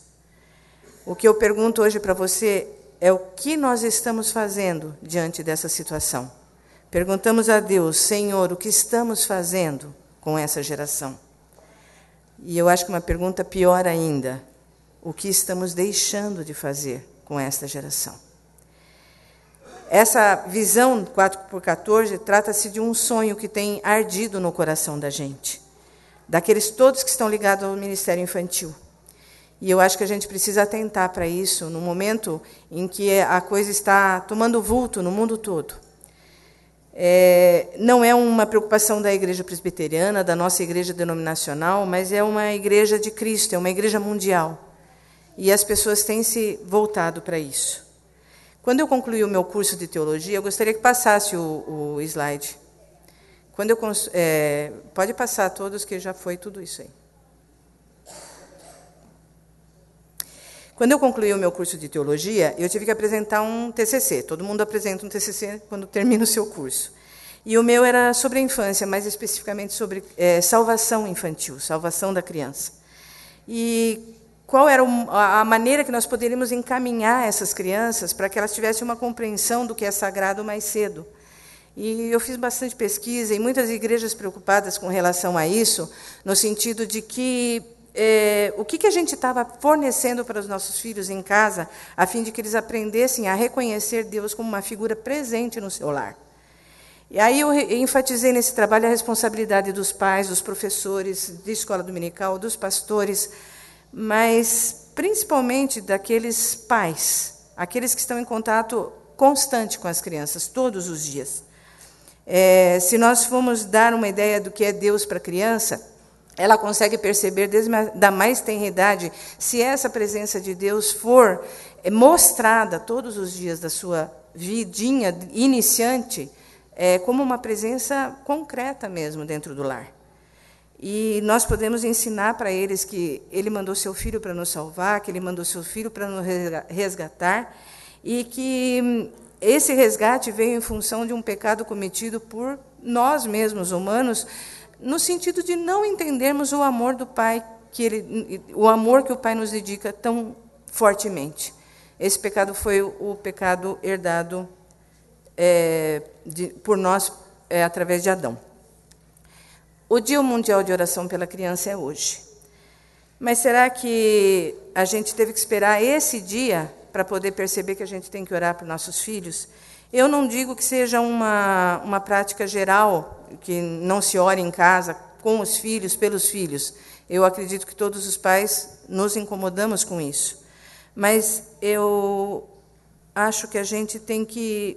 O que eu pergunto hoje para você é o que nós estamos fazendo diante dessa situação. Perguntamos a Deus: Senhor, o que estamos fazendo com essa geração? E eu acho que uma pergunta pior ainda: o que estamos deixando de fazer com esta geração? Essa visão 4x14 trata-se de um sonho que tem ardido no coração da gente, daqueles todos que estão ligados ao ministério infantil. E eu acho que a gente precisa atentar para isso no momento em que a coisa está tomando vulto no mundo todo. Não é uma preocupação da igreja presbiteriana, da nossa igreja denominacional, mas é uma igreja de Cristo, é uma igreja mundial. E as pessoas têm se voltado para isso. Quando eu concluí o meu curso de teologia, eu gostaria que passasse o slide. Pode passar todos, que já foi tudo isso aí. Quando eu concluí o meu curso de teologia, eu tive que apresentar um TCC. Todo mundo apresenta um TCC quando termina o seu curso. E o meu era sobre a infância, mais especificamente sobre salvação infantil, salvação da criança. E qual era a maneira que nós poderíamos encaminhar essas crianças para que elas tivessem uma compreensão do que é sagrado mais cedo. E eu fiz bastante pesquisa, e muitas igrejas preocupadas com relação a isso, no sentido de que o que a gente estava fornecendo para os nossos filhos em casa, a fim de que eles aprendessem a reconhecer Deus como uma figura presente no seu lar. E aí eu enfatizei nesse trabalho a responsabilidade dos pais, dos professores de escola dominical, dos pastores, mas principalmente daqueles pais, aqueles que estão em contato constante com as crianças, todos os dias. Se nós formos dar uma ideia do que é Deus para a criança, ela consegue perceber desde a mais tenra idade, se essa presença de Deus for mostrada todos os dias da sua vidinha iniciante, como uma presença concreta mesmo dentro do lar. E nós podemos ensinar para eles que Ele mandou seu Filho para nos salvar, que Ele mandou seu Filho para nos resgatar, e que esse resgate veio em função de um pecado cometido por nós mesmos, humanos, no sentido de não entendermos o amor do Pai, o amor que o Pai nos dedica tão fortemente. Esse pecado foi o pecado herdado por nós através de Adão. O Dia Mundial de Oração pela Criança é hoje. Mas será que a gente teve que esperar esse dia para poder perceber que a gente tem que orar por nossos filhos? Eu não digo que seja uma prática geral, que não se ore em casa com os filhos, pelos filhos. Eu acredito que todos os pais nos incomodamos com isso. Mas eu acho que a gente tem que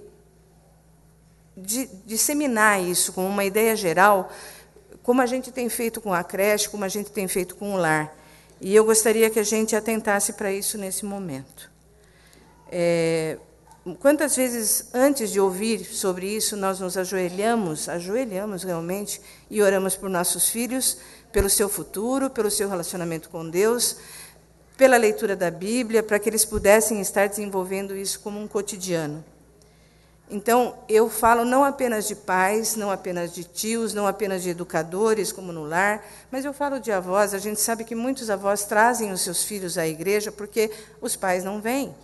disseminar isso como uma ideia geral, como a gente tem feito com a creche, como a gente tem feito com o lar. E eu gostaria que a gente atentasse para isso nesse momento. Quantas vezes, antes de ouvir sobre isso, nós nos ajoelhamos realmente, e oramos por nossos filhos, pelo seu futuro, pelo seu relacionamento com Deus, pela leitura da Bíblia, para que eles pudessem estar desenvolvendo isso como um cotidiano. Então, eu falo não apenas de pais, não apenas de tios, não apenas de educadores, como no lar, mas eu falo de avós. A gente sabe que muitos avós trazem os seus filhos à igreja porque os pais não vêm.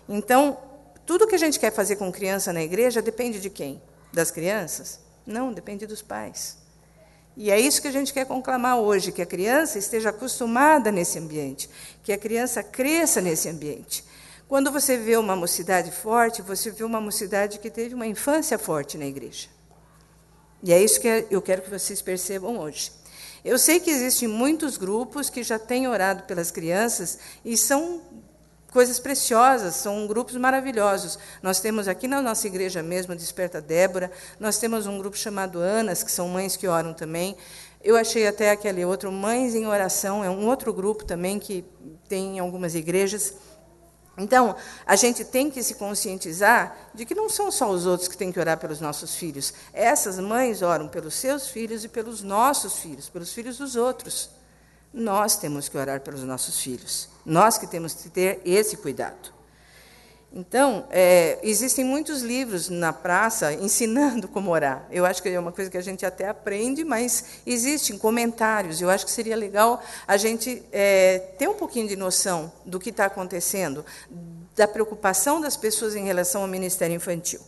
Então, tudo que a gente quer fazer com criança na igreja depende de quem? Das crianças? Não, depende dos pais. E é isso que a gente quer conclamar hoje, que a criança esteja acostumada nesse ambiente, que a criança cresça nesse ambiente. Quando você vê uma mocidade forte, você vê uma mocidade que teve uma infância forte na igreja. E é isso que eu quero que vocês percebam hoje. Eu sei que existem muitos grupos que já têm orado pelas crianças e são coisas preciosas, são grupos maravilhosos. Nós temos aqui na nossa igreja mesmo, Desperta Débora, nós temos um grupo chamado Anas, que são mães que oram também. Eu achei até aquele outro, Mães em Oração, é um outro grupo também que tem em algumas igrejas. Então, a gente tem que se conscientizar de que não são só os outros que têm que orar pelos nossos filhos. Essas mães oram pelos seus filhos e pelos nossos filhos, pelos filhos dos outros. Nós temos que orar pelos nossos filhos. Nós que temos que ter esse cuidado. Então, existem muitos livros na praça ensinando como orar. Eu acho que é uma coisa que a gente até aprende, mas existem comentários. Eu acho que seria legal a gente ter um pouquinho de noção do que está acontecendo, da preocupação das pessoas em relação ao ministério infantil.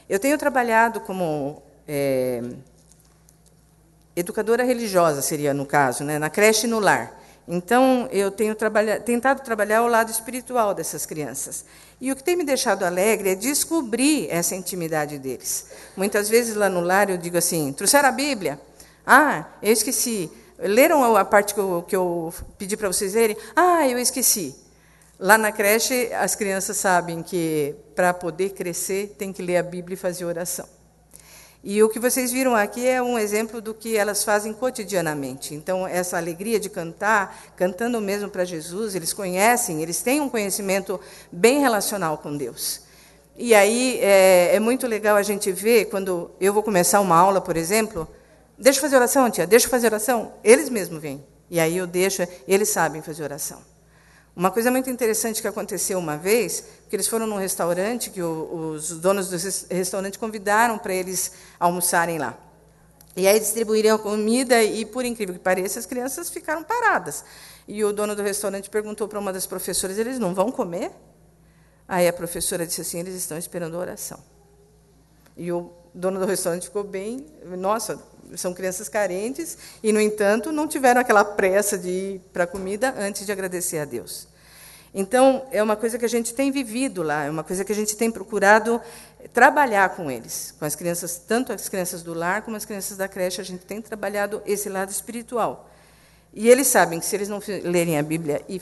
Eu tenho trabalhado como educadora religiosa, seria no caso, né, na creche e no lar. Então, eu tenho tentado trabalhar o lado espiritual dessas crianças. E o que tem me deixado alegre é descobrir essa intimidade deles. Muitas vezes, lá no lar, eu digo assim, trouxeram a Bíblia? Ah, eu esqueci. Leram a parte que eu pedi para vocês lerem? Ah, eu esqueci. Lá na creche, as crianças sabem que, para poder crescer, tem que ler a Bíblia e fazer oração. E o que vocês viram aqui é um exemplo do que elas fazem cotidianamente. Então, essa alegria de cantar, cantando mesmo para Jesus, eles conhecem, eles têm um conhecimento bem relacional com Deus. E aí, é muito legal a gente ver, quando eu vou começar uma aula, por exemplo, deixa eu fazer oração, tia, deixa eu fazer oração. Eles mesmos vêm. E aí eu deixo, eles sabem fazer oração. Uma coisa muito interessante que aconteceu uma vez, que eles foram num restaurante, que os donos do restaurante convidaram para eles almoçarem lá. E aí distribuíram a comida e, por incrível que pareça, as crianças ficaram paradas. E o dono do restaurante perguntou para uma das professoras, eles não vão comer? Aí a professora disse assim, eles estão esperando a oração. E o dono do restaurante ficou bem, nossa, são crianças carentes e, no entanto, não tiveram aquela pressa de ir para a comida antes de agradecer a Deus. Então, é uma coisa que a gente tem vivido lá, é uma coisa que a gente tem procurado trabalhar com eles, com as crianças, tanto as crianças do lar como as crianças da creche, a gente tem trabalhado esse lado espiritual. E eles sabem que, se eles não lerem a Bíblia e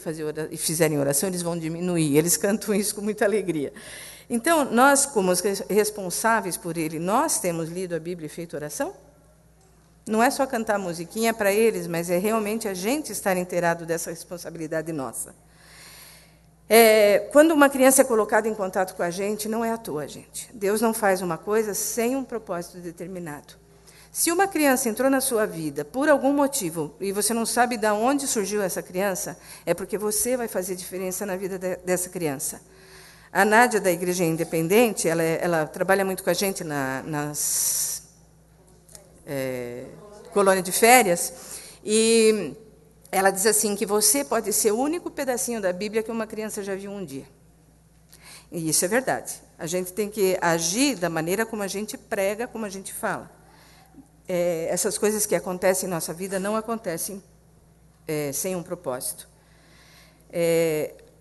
fizerem oração, eles vão diminuir. Eles cantam isso com muita alegria. Então, nós, como os responsáveis por ele, nós temos lido a Bíblia e feito oração? Não é só cantar musiquinha para eles, mas é realmente a gente estar inteirado dessa responsabilidade nossa. Quando uma criança é colocada em contato com a gente, não é à toa, gente. Deus não faz uma coisa sem um propósito determinado. Se uma criança entrou na sua vida por algum motivo e você não sabe de onde surgiu essa criança, é porque você vai fazer diferença na vida dessa criança. A Nádia, da Igreja Independente, ela trabalha muito com a gente nas colônias de férias, e ela diz assim, que você pode ser o único pedacinho da Bíblia que uma criança já viu um dia. E isso é verdade. A gente tem que agir da maneira como a gente prega, como a gente fala. Essas coisas que acontecem em nossa vida não acontecem sem um propósito.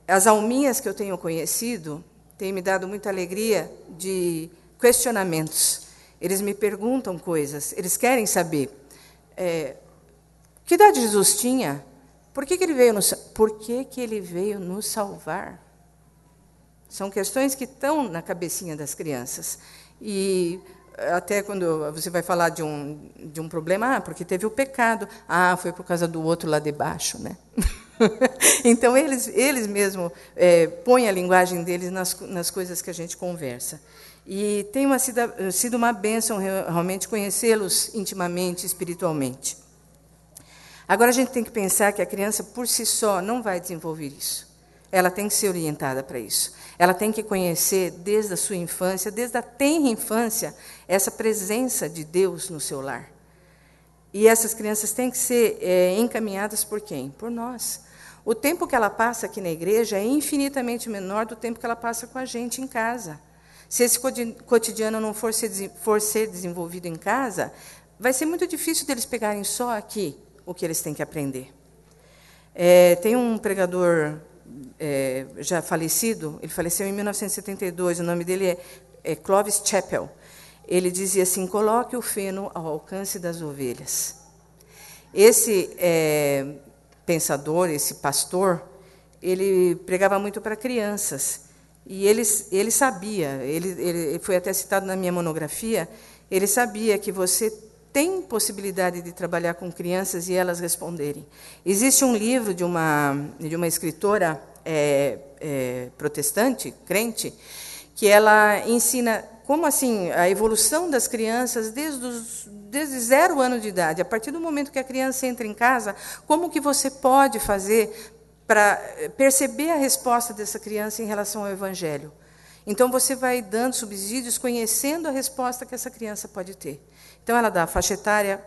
As alminhas que eu tenho conhecido têm me dado muita alegria de questionamentos. Eles me perguntam coisas, eles querem saber. Que idade Jesus tinha? Por que ele veio nos salvar? São questões que estão na cabecinha das crianças. E até quando você vai falar de um problema, porque teve o pecado, foi por causa do outro lá de baixo, né? Então, eles mesmos põem a linguagem deles nas coisas que a gente conversa. E tem sido uma bênção realmente conhecê-los intimamente, espiritualmente. Agora, a gente tem que pensar que a criança, por si só, não vai desenvolver isso. Ela tem que ser orientada para isso. Ela tem que conhecer, desde a sua infância, desde a tenra infância, essa presença de Deus no seu lar. E essas crianças têm que ser encaminhadas por quem? Por nós. O tempo que ela passa aqui na igreja é infinitamente menor do tempo que ela passa com a gente em casa. Se esse cotidiano não for ser desenvolvido em casa, vai ser muito difícil deles pegarem só aqui o que eles têm que aprender. Tem um pregador já falecido, ele faleceu em 1972, o nome dele é Clovis Chappell. Ele dizia assim: coloque o feno ao alcance das ovelhas. Esse pensador, esse pastor, ele pregava muito para crianças. E ele sabia, ele foi até citado na minha monografia, ele sabia que você tem possibilidade de trabalhar com crianças e elas responderem. Existe um livro de uma escritora protestante, crente, que ela ensina como assim a evolução das crianças desde 0 anos de idade. A partir do momento que a criança entra em casa, como que você pode fazer para perceber a resposta dessa criança em relação ao Evangelho. Então, você vai dando subsídios, conhecendo a resposta que essa criança pode ter. Então, ela dá faixa etária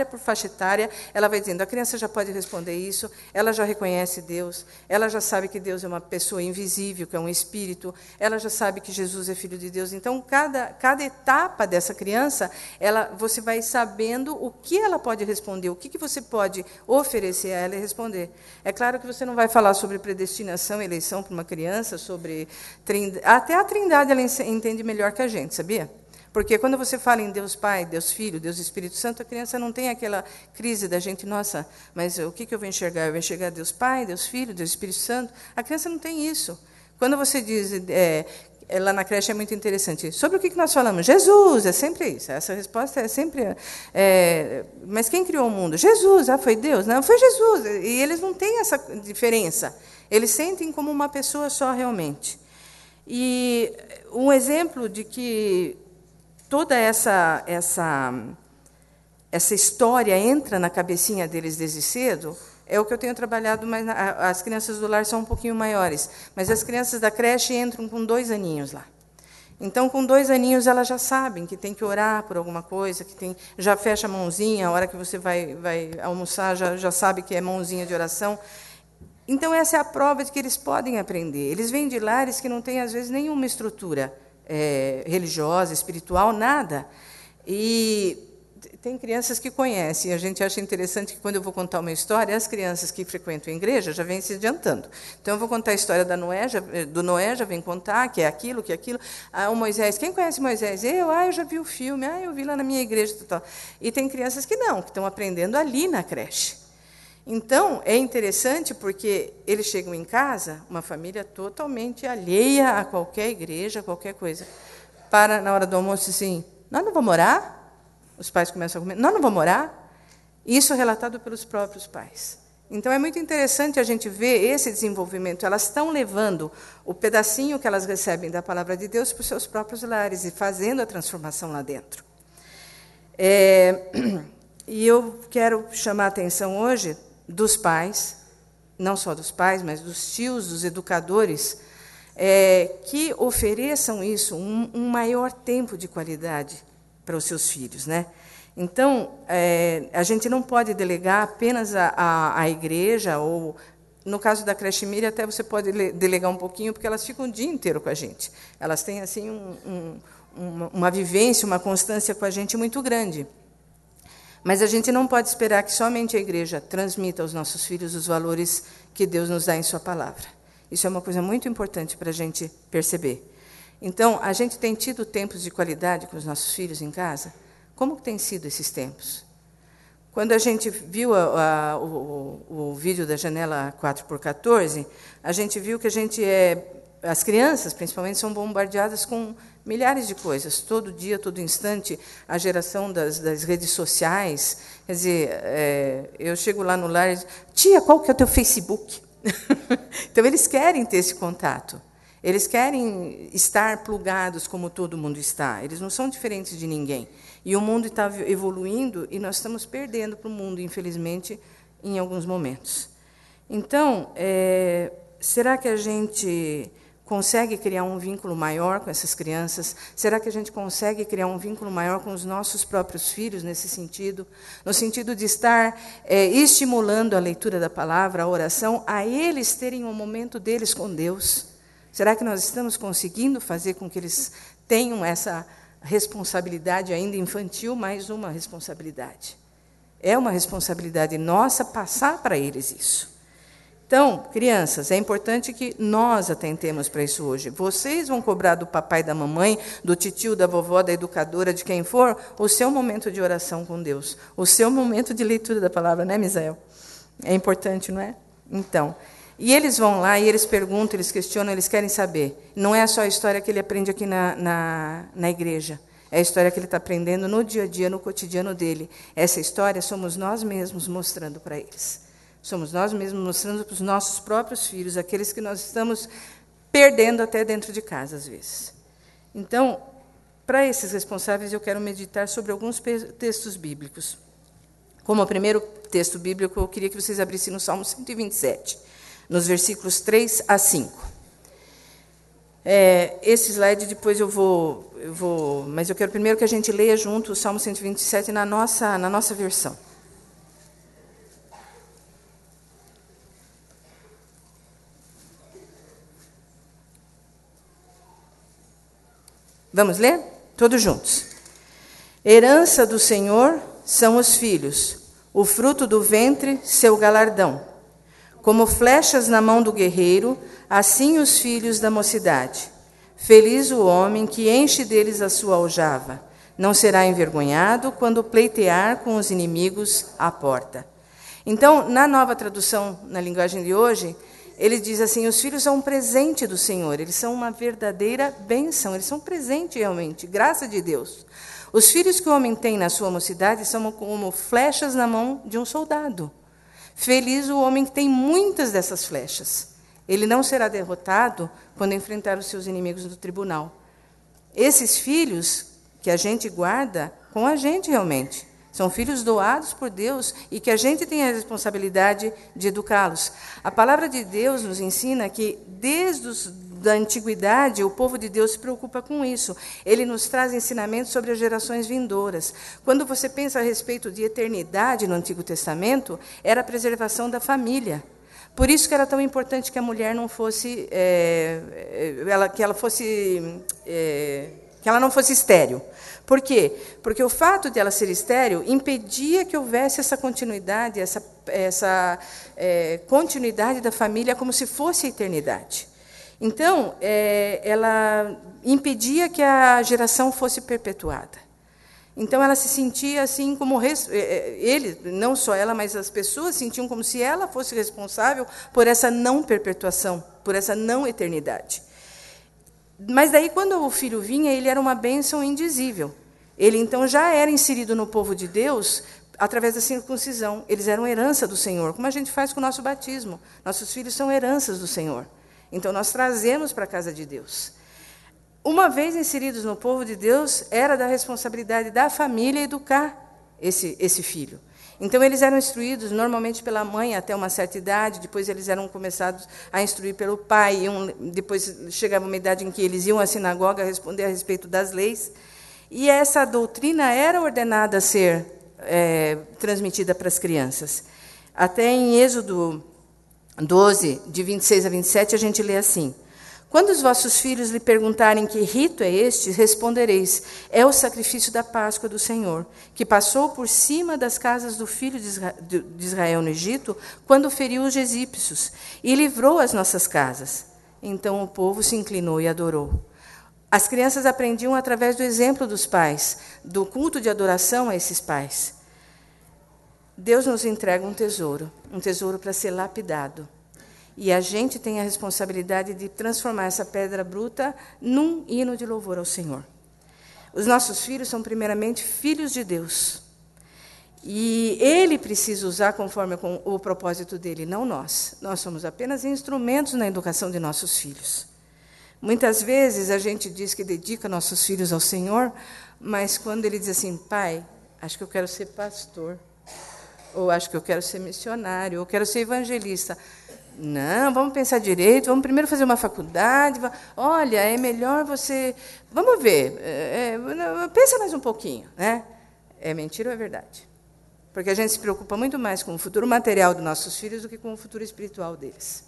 por faixa etária, ela vai dizendo, a criança já pode responder isso, ela já reconhece Deus, ela já sabe que Deus é uma pessoa invisível, que é um espírito, ela já sabe que Jesus é filho de Deus. Então, cada etapa dessa criança, você vai sabendo o que ela pode responder, o que você pode oferecer a ela e responder. É claro que você não vai falar sobre predestinação, eleição para uma criança, até a Trindade ela entende melhor que a gente, sabia? Porque quando você fala em Deus Pai, Deus Filho, Deus Espírito Santo, a criança não tem aquela crise da gente, nossa, mas o que eu vou enxergar? Eu vou enxergar Deus Pai, Deus Filho, Deus Espírito Santo? A criança não tem isso. Quando você diz, lá na creche é muito interessante, sobre o que nós falamos? Jesus, é sempre isso. Essa resposta é sempre, mas quem criou o mundo? Jesus, foi Deus? Não, foi Jesus. E eles não têm essa diferença. Eles sentem como uma pessoa só realmente. E um exemplo de que toda essa história entra na cabecinha deles desde cedo, é o que eu tenho trabalhado, mas as crianças do lar são um pouquinho maiores, mas as crianças da creche entram com 2 aninhos lá. Então, com 2 aninhos, elas já sabem que tem que orar por alguma coisa, já fecha a mãozinha, a hora que você vai almoçar, já sabe que é mãozinha de oração. Então, essa é a prova de que eles podem aprender. Eles vêm de lares que não têm, às vezes, nenhuma estrutura religiosa, espiritual, nada. E tem crianças que conhecem. A gente acha interessante que, quando eu vou contar uma história, as crianças que frequentam a igreja já vêm se adiantando. Então, eu vou contar a história do Noé, já vem contar, que é aquilo, que é aquilo. O Moisés, quem conhece Moisés? Eu já vi o filme, eu vi lá na minha igreja. Tal. E tem crianças que não, que estão aprendendo ali na creche. Então, é interessante porque eles chegam em casa, uma família totalmente alheia a qualquer igreja, a qualquer coisa. Para, na hora do almoço, assim, nós não vamos orar? Os pais começam a comer, nós não vamos orar? Isso é relatado pelos próprios pais. Então, é muito interessante a gente ver esse desenvolvimento. Elas estão levando o pedacinho que elas recebem da palavra de Deus para os seus próprios lares e fazendo a transformação lá dentro. E eu quero chamar a atenção hoje dos pais, não só dos pais, mas dos tios, dos educadores, que ofereçam isso, um maior tempo de qualidade para os seus filhos, né? Então, a gente não pode delegar apenas à igreja, ou, no caso da creche Miriam, até você pode delegar um pouquinho, porque elas ficam o dia inteiro com a gente. Elas têm assim uma vivência, uma constância com a gente muito grande. Mas a gente não pode esperar que somente a igreja transmita aos nossos filhos os valores que Deus nos dá em sua palavra. Isso é uma coisa muito importante para a gente perceber. Então, a gente tem tido tempos de qualidade com os nossos filhos em casa? Como que tem sido esses tempos? Quando a gente viu o vídeo da janela 4x14, a gente viu que as crianças, principalmente, são bombardeadas com milhares de coisas, todo dia, todo instante, a geração das redes sociais. Quer dizer, eu chego lá no lar e digo, tia, qual que é o teu Facebook? Então, eles querem ter esse contato. Eles querem estar plugados como todo mundo está. Eles não são diferentes de ninguém. E o mundo está evoluindo e nós estamos perdendo para o mundo, infelizmente, em alguns momentos. Então, será que a gente consegue criar um vínculo maior com essas crianças? Será que a gente consegue criar um vínculo maior com os nossos próprios filhos nesse sentido? No sentido de estar estimulando a leitura da palavra, a oração, a eles terem um momento deles com Deus? Será que nós estamos conseguindo fazer com que eles tenham essa responsabilidade ainda infantil, mais uma responsabilidade? É uma responsabilidade nossa passar para eles isso. Então, crianças, é importante que nós atentemos para isso hoje. Vocês vão cobrar do papai, da mamãe, do titio, da vovó, da educadora, de quem for, o seu momento de oração com Deus, o seu momento de leitura da palavra, né, Misael? É importante, não é? Então, e eles vão lá e eles perguntam, eles questionam, eles querem saber. Não é só a história que ele aprende aqui na igreja. É a história que ele está aprendendo no dia a dia, no cotidiano dele. Essa história somos nós mesmos mostrando para eles. Somos nós mesmos mostrando para os nossos próprios filhos, aqueles que nós estamos perdendo até dentro de casa, às vezes. Então, para esses responsáveis, eu quero meditar sobre alguns textos bíblicos. Como o primeiro texto bíblico, eu queria que vocês abrissem no Salmo 127, nos versículos 3 a 5. Esse slide depois eu vou, mas eu quero primeiro que a gente leia junto o Salmo 127 na nossa versão. Vamos ler? Todos juntos. Herança do Senhor são os filhos, o fruto do ventre, seu galardão. Como flechas na mão do guerreiro, assim os filhos da mocidade. Feliz o homem que enche deles a sua aljava. Não será envergonhado quando pleitear com os inimigos à porta. Então, na nova tradução, na linguagem de hoje, ele diz assim, os filhos são um presente do Senhor, eles são uma verdadeira bênção, eles são presente realmente, graça de Deus. Os filhos que o homem tem na sua mocidade são como flechas na mão de um soldado. Feliz o homem que tem muitas dessas flechas. Ele não será derrotado quando enfrentar os seus inimigos no tribunal. Esses filhos que a gente guarda com a gente realmente. São filhos doados por Deus e que a gente tem a responsabilidade de educá-los. A palavra de Deus nos ensina que, desde a antiguidade, o povo de Deus se preocupa com isso. Ele nos traz ensinamentos sobre as gerações vindouras. Quando você pensa a respeito de eternidade no Antigo Testamento, era a preservação da família. Por isso que era tão importante que a mulher não fosse, que ela não fosse estéril. Por quê? Porque o fato de ela ser estéril impedia que houvesse essa continuidade, continuidade da família como se fosse a eternidade. Então, ela impedia que a geração fosse perpetuada. Então, ela se sentia assim como... ele, não só ela, mas as pessoas sentiam como se ela fosse responsável por essa não perpetuação, por essa não eternidade. Mas daí, quando o filho vinha, ele era uma bênção indizível. Ele, então, já era inserido no povo de Deus através da circuncisão. Eles eram herança do Senhor, como a gente faz com o nosso batismo. Nossos filhos são heranças do Senhor. Então, nós trazemos para a casa de Deus. Uma vez inseridos no povo de Deus, era da responsabilidade da família educar esse filho. Então, eles eram instruídos normalmente pela mãe até uma certa idade, depois eles eram começados a instruir pelo pai, depois chegava uma idade em que eles iam à sinagoga responder a respeito das leis, e essa doutrina era ordenada a ser transmitida para as crianças. Até em Êxodo 12, de 26 a 27, a gente lê assim: quando os vossos filhos lhe perguntarem que rito é este, respondereis: é o sacrifício da Páscoa do Senhor, que passou por cima das casas do filho de Israel no Egito, quando feriu os egípcios, e livrou as nossas casas. Então o povo se inclinou e adorou. As crianças aprendiam através do exemplo dos pais, do culto de adoração a esses pais. Deus nos entrega um tesouro para ser lapidado. E a gente tem a responsabilidade de transformar essa pedra bruta num hino de louvor ao Senhor. Os nossos filhos são primeiramente filhos de Deus. E Ele precisa usar conforme o propósito dele, não nós. Nós somos apenas instrumentos na educação de nossos filhos. Muitas vezes a gente diz que dedica nossos filhos ao Senhor, mas quando ele diz assim, pai, acho que eu quero ser pastor, ou acho que eu quero ser missionário, ou quero ser evangelista. Não, vamos pensar direito, vamos primeiro fazer uma faculdade. Olha, é melhor você... Vamos ver, pensa mais um pouquinho, né? É mentira ou é verdade? Porque a gente se preocupa muito mais com o futuro material dos nossos filhos do que com o futuro espiritual deles.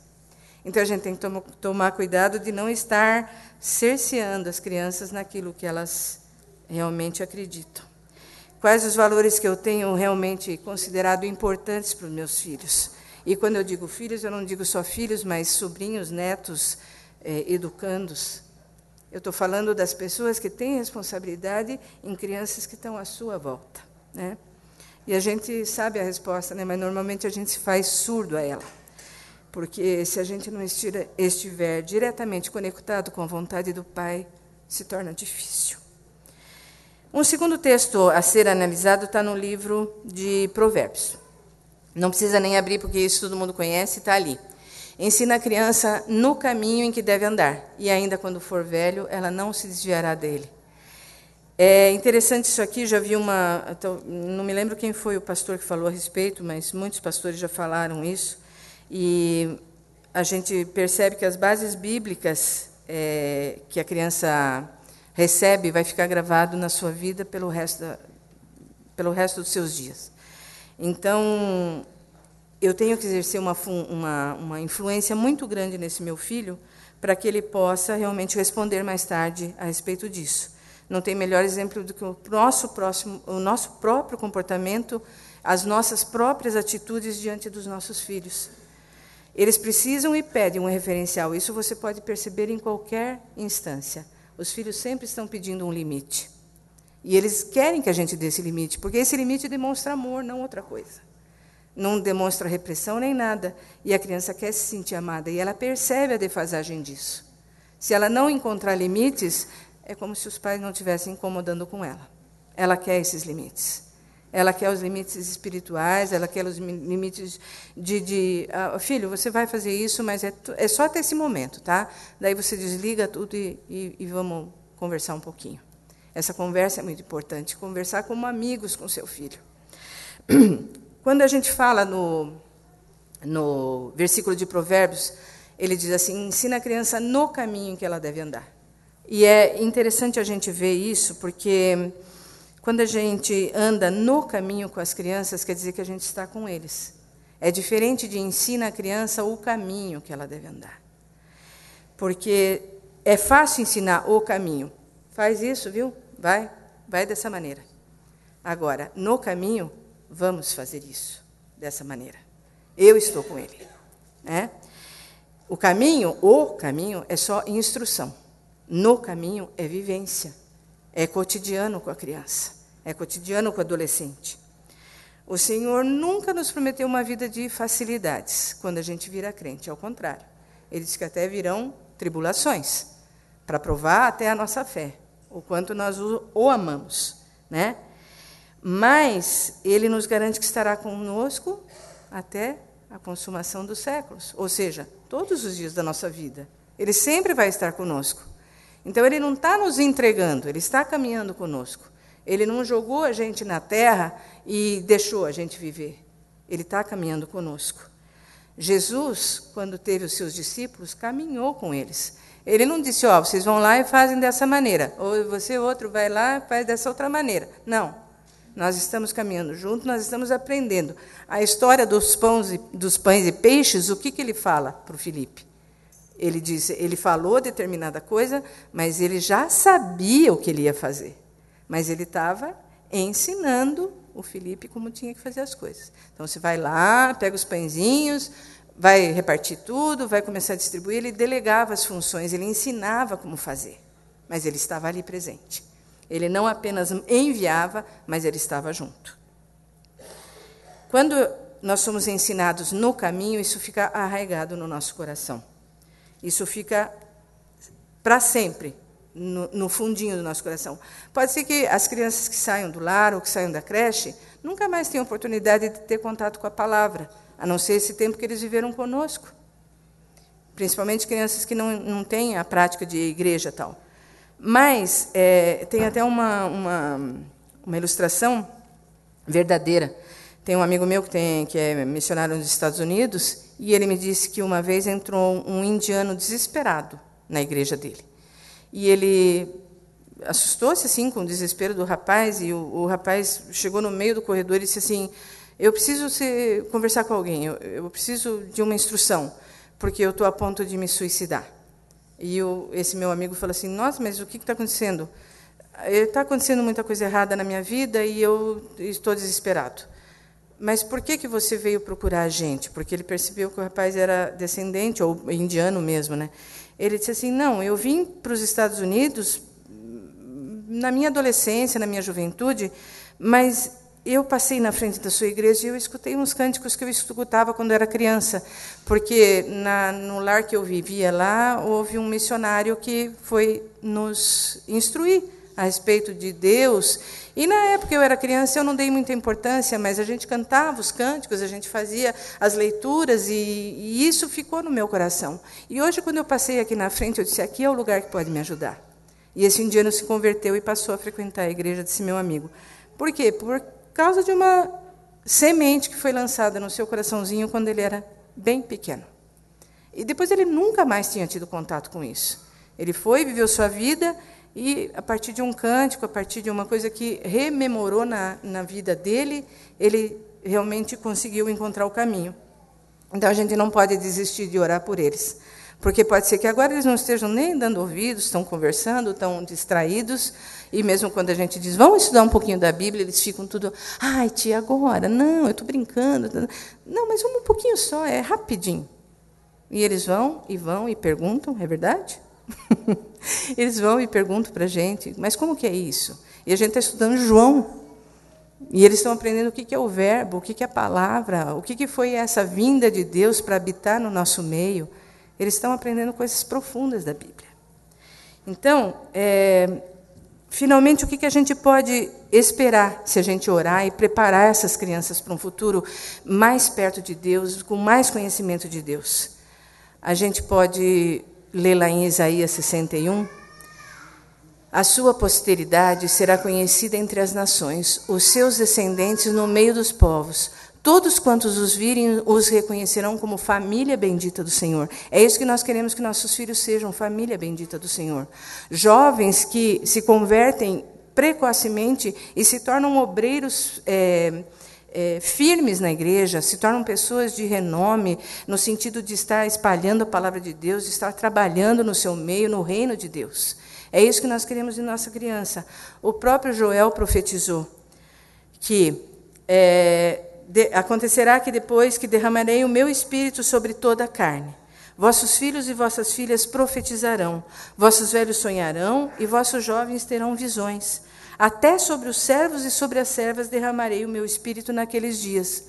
Então, a gente tem que tomar cuidado de não estar cerceando as crianças naquilo que elas realmente acreditam. Quais os valores que eu tenho realmente considerado importantes para os meus filhos? E quando eu digo filhos, eu não digo só filhos, mas sobrinhos, netos, educandos. Eu estou falando das pessoas que têm responsabilidade em crianças que estão à sua volta, né? E a gente sabe a resposta, né? Mas normalmente a gente se faz surdo a ela. Porque se a gente não estiver diretamente conectado com a vontade do Pai, se torna difícil. Um segundo texto a ser analisado está no livro de Provérbios. Não precisa nem abrir, porque isso todo mundo conhece, está ali. Ensina a criança no caminho em que deve andar, e ainda quando for velho, ela não se desviará dele. É interessante isso aqui, já vi não me lembro quem foi o pastor que falou a respeito, mas muitos pastores já falaram isso, e a gente percebe que as bases bíblicas que a criança recebe vai ficar gravado na sua vida pelo resto dos seus dias. Então, eu tenho que exercer uma influência muito grande nesse meu filho para que ele possa realmente responder mais tarde a respeito disso. Não tem melhor exemplo do que o nosso próprio comportamento, as nossas próprias atitudes diante dos nossos filhos. Eles precisam e pedem um referencial. Isso você pode perceber em qualquer instância. Os filhos sempre estão pedindo um limite. E eles querem que a gente dê esse limite, porque esse limite demonstra amor, não outra coisa. Não demonstra repressão nem nada. E a criança quer se sentir amada, e ela percebe a defasagem disso. Se ela não encontrar limites, é como se os pais não estivessem incomodando com ela. Ela quer esses limites. Ela quer os limites espirituais, ela quer os limites filho, você vai fazer isso, mas é só até esse momento, tá? Daí você desliga tudo e vamos conversar um pouquinho. Essa conversa é muito importante, conversar como amigos com seu filho. Quando a gente fala no versículo de Provérbios, ele diz assim, ensina a criança no caminho que ela deve andar. E é interessante a gente ver isso, porque quando a gente anda no caminho com as crianças, quer dizer que a gente está com eles. É diferente de ensina a criança o caminho que ela deve andar. Porque é fácil ensinar o caminho. Faz isso, viu? Vai dessa maneira. Agora, no caminho, vamos fazer isso dessa maneira. Eu estou com ele. Né? O caminho é só instrução. No caminho é vivência. É cotidiano com a criança. É cotidiano com o adolescente. O Senhor nunca nos prometeu uma vida de facilidades quando a gente vira crente. Ao contrário. Ele diz que até virão tribulações para provar até a nossa fé, o quanto nós o amamos, né? Mas Ele nos garante que estará conosco até a consumação dos séculos, ou seja, todos os dias da nossa vida. Ele sempre vai estar conosco. Então, Ele não está nos entregando, Ele está caminhando conosco. Ele não jogou a gente na terra e deixou a gente viver. Ele está caminhando conosco. Jesus, quando teve os seus discípulos, caminhou com eles. Ele não disse, vocês vão lá e fazem dessa maneira, ou você, outro, vai lá e faz dessa outra maneira. Não. Nós estamos caminhando juntos, nós estamos aprendendo. A história dos pães e peixes, o que ele fala para o Filipe? Ele diz, ele falou determinada coisa, mas ele já sabia o que ele ia fazer. Mas ele estava ensinando o Filipe como tinha que fazer as coisas. Então, você vai lá, pega os pãezinhos, vai repartir tudo, vai começar a distribuir. Ele delegava as funções, ele ensinava como fazer. Mas ele estava ali presente. Ele não apenas enviava, mas ele estava junto. Quando nós somos ensinados no caminho, isso fica arraigado no nosso coração. Isso fica para sempre no fundinho do nosso coração. Pode ser que as crianças que saiam do lar ou que saiam da creche nunca mais tenham oportunidade de ter contato com a palavra, a não ser esse tempo que eles viveram conosco. Principalmente crianças que não têm a prática de igreja e tal. Mas tem até uma ilustração verdadeira. Tem um amigo meu que é missionário nos Estados Unidos, e ele me disse que uma vez entrou um indiano desesperado na igreja dele. E ele assustou-se assim, com o desespero do rapaz, e o rapaz chegou no meio do corredor e disse assim: eu preciso conversar com alguém, eu preciso de uma instrução, porque eu estou a ponto de me suicidar. E esse meu amigo falou assim: nossa, mas o que está acontecendo? Está acontecendo muita coisa errada na minha vida e eu estou desesperado. Mas por que você veio procurar a gente? Porque ele percebeu que o rapaz era descendente, ou indiano mesmo, né? Ele disse assim: não, eu vim para os Estados Unidos na minha adolescência, na minha juventude, mas eu passei na frente da sua igreja e eu escutei uns cânticos que eu escutava quando era criança, porque no lar que eu vivia lá, houve um missionário que foi nos instruir a respeito de Deus. E na época eu era criança, eu não dei muita importância, mas a gente cantava os cânticos, a gente fazia as leituras, e isso ficou no meu coração. E hoje, quando eu passei aqui na frente, eu disse: aqui é o lugar que pode me ajudar. E esse indiano se converteu e passou a frequentar a igreja desse meu amigo. Por quê? Por causa de uma semente que foi lançada no seu coraçãozinho quando ele era bem pequeno. E depois ele nunca mais tinha tido contato com isso. Ele foi, viveu sua vida, e a partir de um cântico, a partir de uma coisa que rememorou na vida dele, ele realmente conseguiu encontrar o caminho. Então a gente não pode desistir de orar por eles, porque pode ser que agora eles não estejam nem dando ouvidos, estão conversando, estão distraídos, e mesmo quando a gente diz: vamos estudar um pouquinho da Bíblia, eles ficam tudo: ai, tia, agora? Não, eu estou brincando. Não, mas um pouquinho só, é rapidinho. E eles vão e perguntam, é verdade? Eles vão e perguntam para a gente: mas como que é isso? E a gente está estudando João, e eles estão aprendendo o que é o verbo, o que é a palavra, o que foi essa vinda de Deus para habitar no nosso meio. Eles estão aprendendo coisas profundas da Bíblia. Então, finalmente, o que a gente pode esperar se a gente orar e preparar essas crianças para um futuro mais perto de Deus, com mais conhecimento de Deus? A gente pode ler lá em Isaías 61: a sua posteridade será conhecida entre as nações, os seus descendentes no meio dos povos. Todos quantos os virem os reconhecerão como família bendita do Senhor. É isso que nós queremos que nossos filhos sejam, família bendita do Senhor. Jovens que se convertem precocemente e se tornam obreiros firmes na igreja, se tornam pessoas de renome, no sentido de estar espalhando a palavra de Deus, de estar trabalhando no seu meio, no reino de Deus. É isso que nós queremos de nossa criança. O próprio Joel profetizou que acontecerá que depois que derramarei o meu espírito sobre toda a carne, vossos filhos e vossas filhas profetizarão, vossos velhos sonharão e vossos jovens terão visões. Até sobre os servos e sobre as servas derramarei o meu espírito naqueles dias.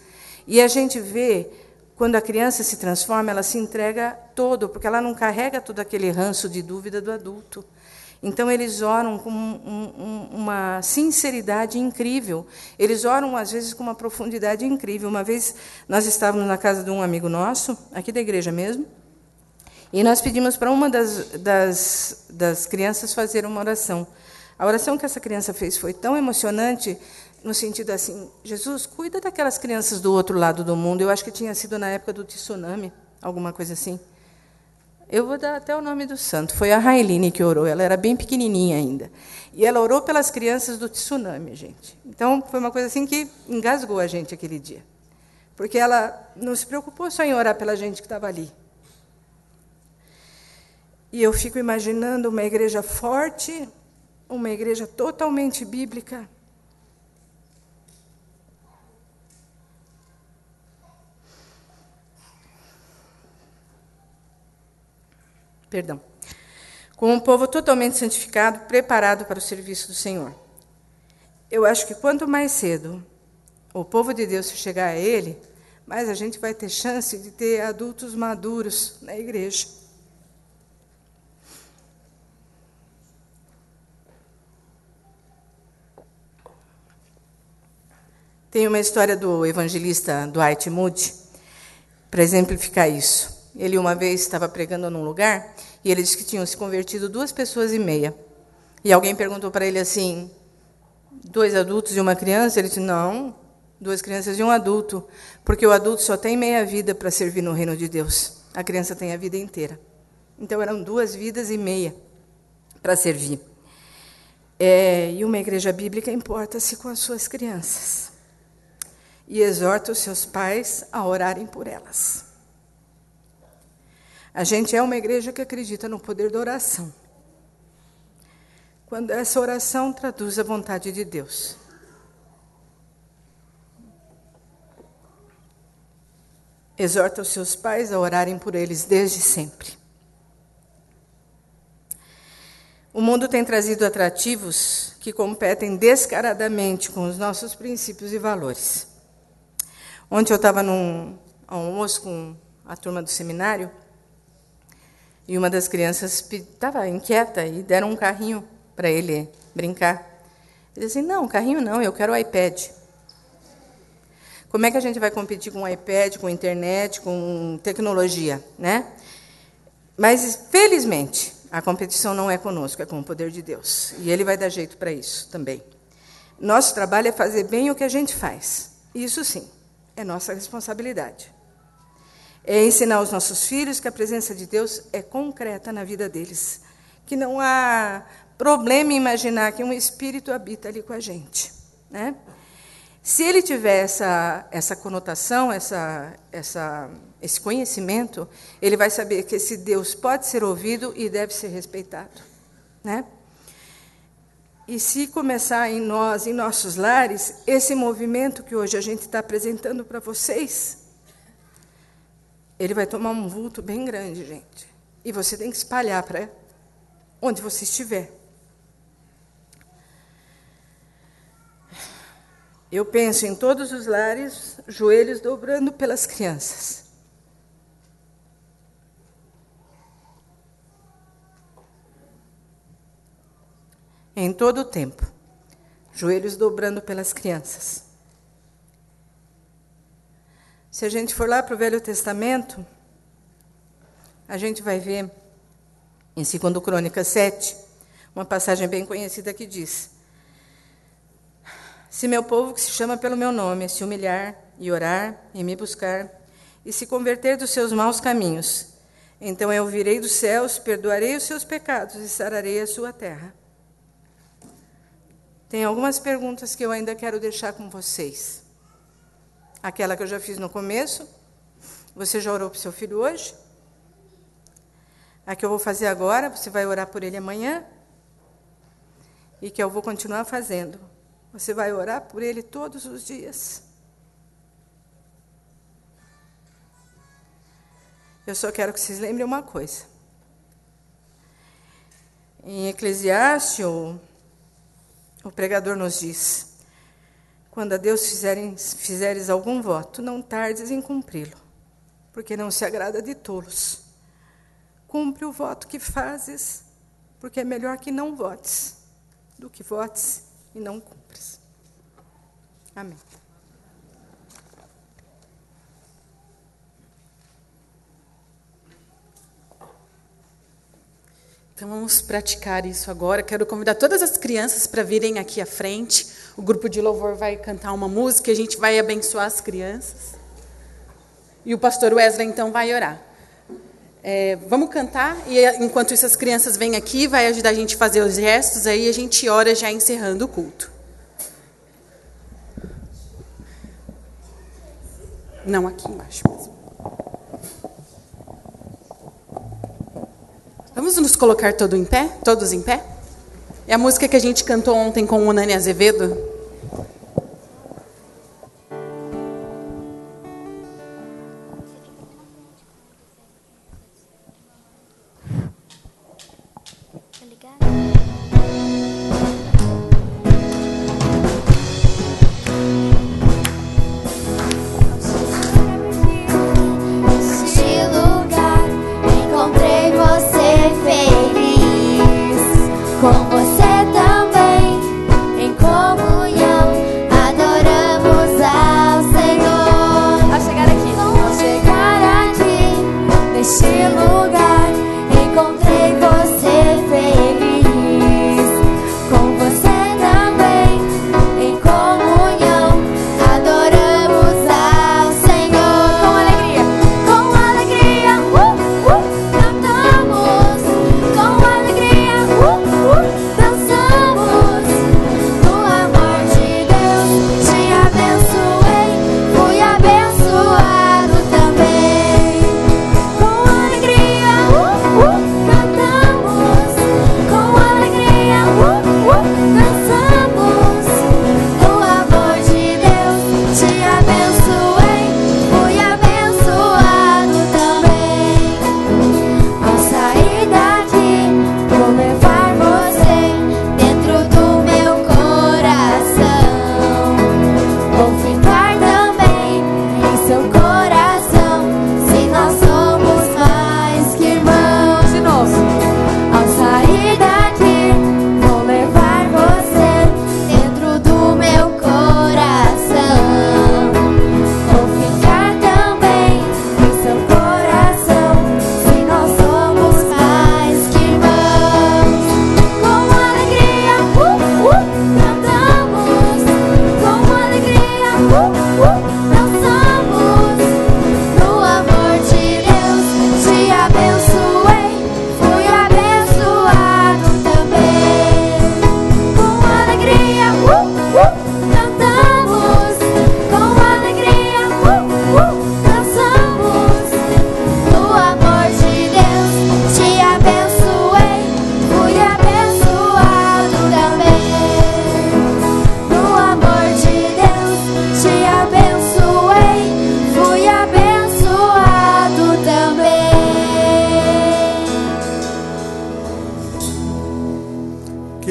E a gente vê, quando a criança se transforma, ela se entrega todo, porque ela não carrega todo aquele ranço de dúvida do adulto. Então, eles oram com uma sinceridade incrível. Eles oram, às vezes, com uma profundidade incrível. Uma vez, nós estávamos na casa de um amigo nosso, aqui da igreja mesmo, e nós pedimos para uma das crianças fazer uma oração. A oração que essa criança fez foi tão emocionante, no sentido assim: Jesus, cuida daquelas crianças do outro lado do mundo. Eu acho que tinha sido na época do tsunami, alguma coisa assim. Eu vou dar até o nome do santo. Foi a Railine que orou. Ela era bem pequenininha ainda. E ela orou pelas crianças do tsunami, gente. Então, foi uma coisa assim que engasgou a gente aquele dia. Porque ela não se preocupou só em orar pela gente que estava ali. E eu fico imaginando uma igreja forte, uma igreja totalmente bíblica. Perdão. Com um povo totalmente santificado, preparado para o serviço do Senhor. Eu acho que quanto mais cedo o povo de Deus se chegar a Ele, mais a gente vai ter chance de ter adultos maduros na igreja. Tem uma história do evangelista Dwight Moody, para exemplificar isso. Ele uma vez estava pregando num lugar, e ele disse que tinham se convertido 2,5 pessoas. E alguém perguntou para ele assim, 2 adultos e uma criança? Ele disse, não, 2 crianças e um adulto, porque o adulto só tem meia vida para servir no reino de Deus. A criança tem a vida inteira. Então, eram 2,5 vidas para servir. E uma igreja bíblica importa-se com as suas crianças. E exorta os seus pais a orarem por elas. A gente é uma igreja que acredita no poder da oração. Quando essa oração traduz a vontade de Deus. Exorta os seus pais a orarem por eles desde sempre. O mundo tem trazido atrativos que competem descaradamente com os nossos princípios e valores. Ontem eu estava num almoço com a turma do seminário e uma das crianças estava inquieta e deram um carrinho para ele brincar. Ele disse assim, não, carrinho não, eu quero o iPad. Como é que a gente vai competir com o iPad, com a internet, com tecnologia, né? Mas, felizmente, a competição não é conosco, é com o poder de Deus. E Ele vai dar jeito para isso também. Nosso trabalho é fazer bem o que a gente faz. Isso, sim, é nossa responsabilidade. É ensinar os nossos filhos que a presença de Deus é concreta na vida deles. Que não há problema em imaginar que um espírito habita ali com a gente, né? Se ele tiver essa conotação, esse conhecimento, ele vai saber que esse Deus pode ser ouvido e deve ser respeitado, né? E se começar em nós, em nossos lares, esse movimento que hoje a gente está apresentando para vocês, ele vai tomar um vulto bem grande, gente. E você tem que espalhar para onde você estiver. Eu penso em todos os lares, joelhos dobrando pelas crianças. Em todo o tempo, joelhos dobrando pelas crianças. Se a gente for lá para o Velho Testamento, a gente vai ver, em 2 Crônicas 7, uma passagem bem conhecida que diz: se meu povo, que se chama pelo meu nome, se humilhar e orar e me buscar, e se converter dos seus maus caminhos, então eu virei dos céus, perdoarei os seus pecados e sararei a sua terra. Tem algumas perguntas que eu ainda quero deixar com vocês. Aquela que eu já fiz no começo. Você já orou para o seu filho hoje? A que eu vou fazer agora, você vai orar por ele amanhã. E que eu vou continuar fazendo. Você vai orar por ele todos os dias. Eu só quero que vocês lembrem uma coisa. Em Eclesiastes, o pregador nos diz: quando a Deus fizeres algum voto, não tardes em cumpri-lo, porque não se agrada de tolos. Cumpre o voto que fazes, porque é melhor que não votes, do que votes e não cumpres. Amém. Então vamos praticar isso agora. Quero convidar todas as crianças para virem aqui à frente. O grupo de louvor vai cantar uma música e a gente vai abençoar as crianças. E o pastor Wesley, então, vai orar. Vamos cantar e, enquanto isso, as crianças vêm aqui, vai ajudar a gente a fazer os gestos, aí a gente ora já encerrando o culto. Não, aqui embaixo mesmo. Vamos nos colocar todos em pé? É a música que a gente cantou ontem com o Nani Azevedo.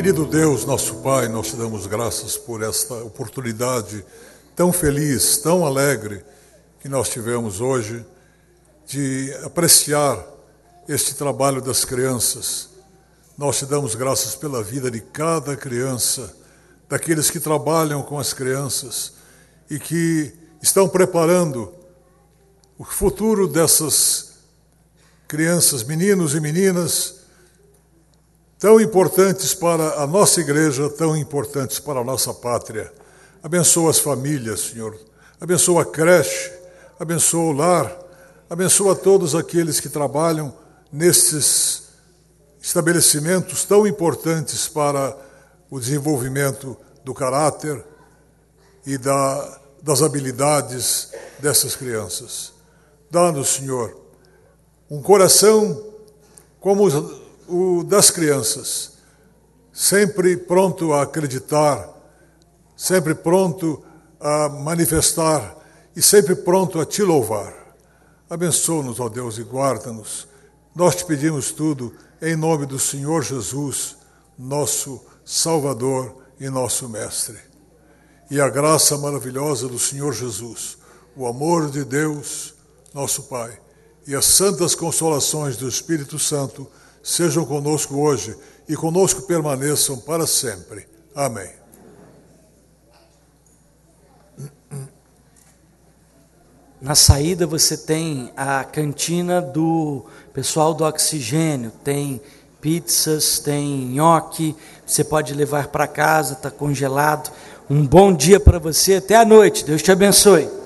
Querido Deus, nosso Pai, nós te damos graças por esta oportunidade tão feliz, tão alegre que nós tivemos hoje de apreciar este trabalho das crianças. Nós te damos graças pela vida de cada criança, daqueles que trabalham com as crianças e que estão preparando o futuro dessas crianças, meninos e meninas, tão importantes para a nossa igreja, tão importantes para a nossa pátria. Abençoa as famílias, Senhor. Abençoa a creche, abençoa o lar, abençoa todos aqueles que trabalham nesses estabelecimentos tão importantes para o desenvolvimento do caráter e das habilidades dessas crianças. Dá-nos, Senhor, um coração como o das crianças, sempre pronto a acreditar, sempre pronto a manifestar e sempre pronto a te louvar. Abençoa-nos, ó Deus, e guarda-nos. Nós te pedimos tudo em nome do Senhor Jesus, nosso Salvador e nosso Mestre. E a graça maravilhosa do Senhor Jesus, o amor de Deus, nosso Pai, e as santas consolações do Espírito Santo sejam conosco hoje e conosco permaneçam para sempre. Amém. Na saída você tem a cantina do pessoal do Oxigênio, tem pizzas, tem nhoque, você pode levar para casa, está congelado. Um bom dia para você, até a noite, Deus te abençoe.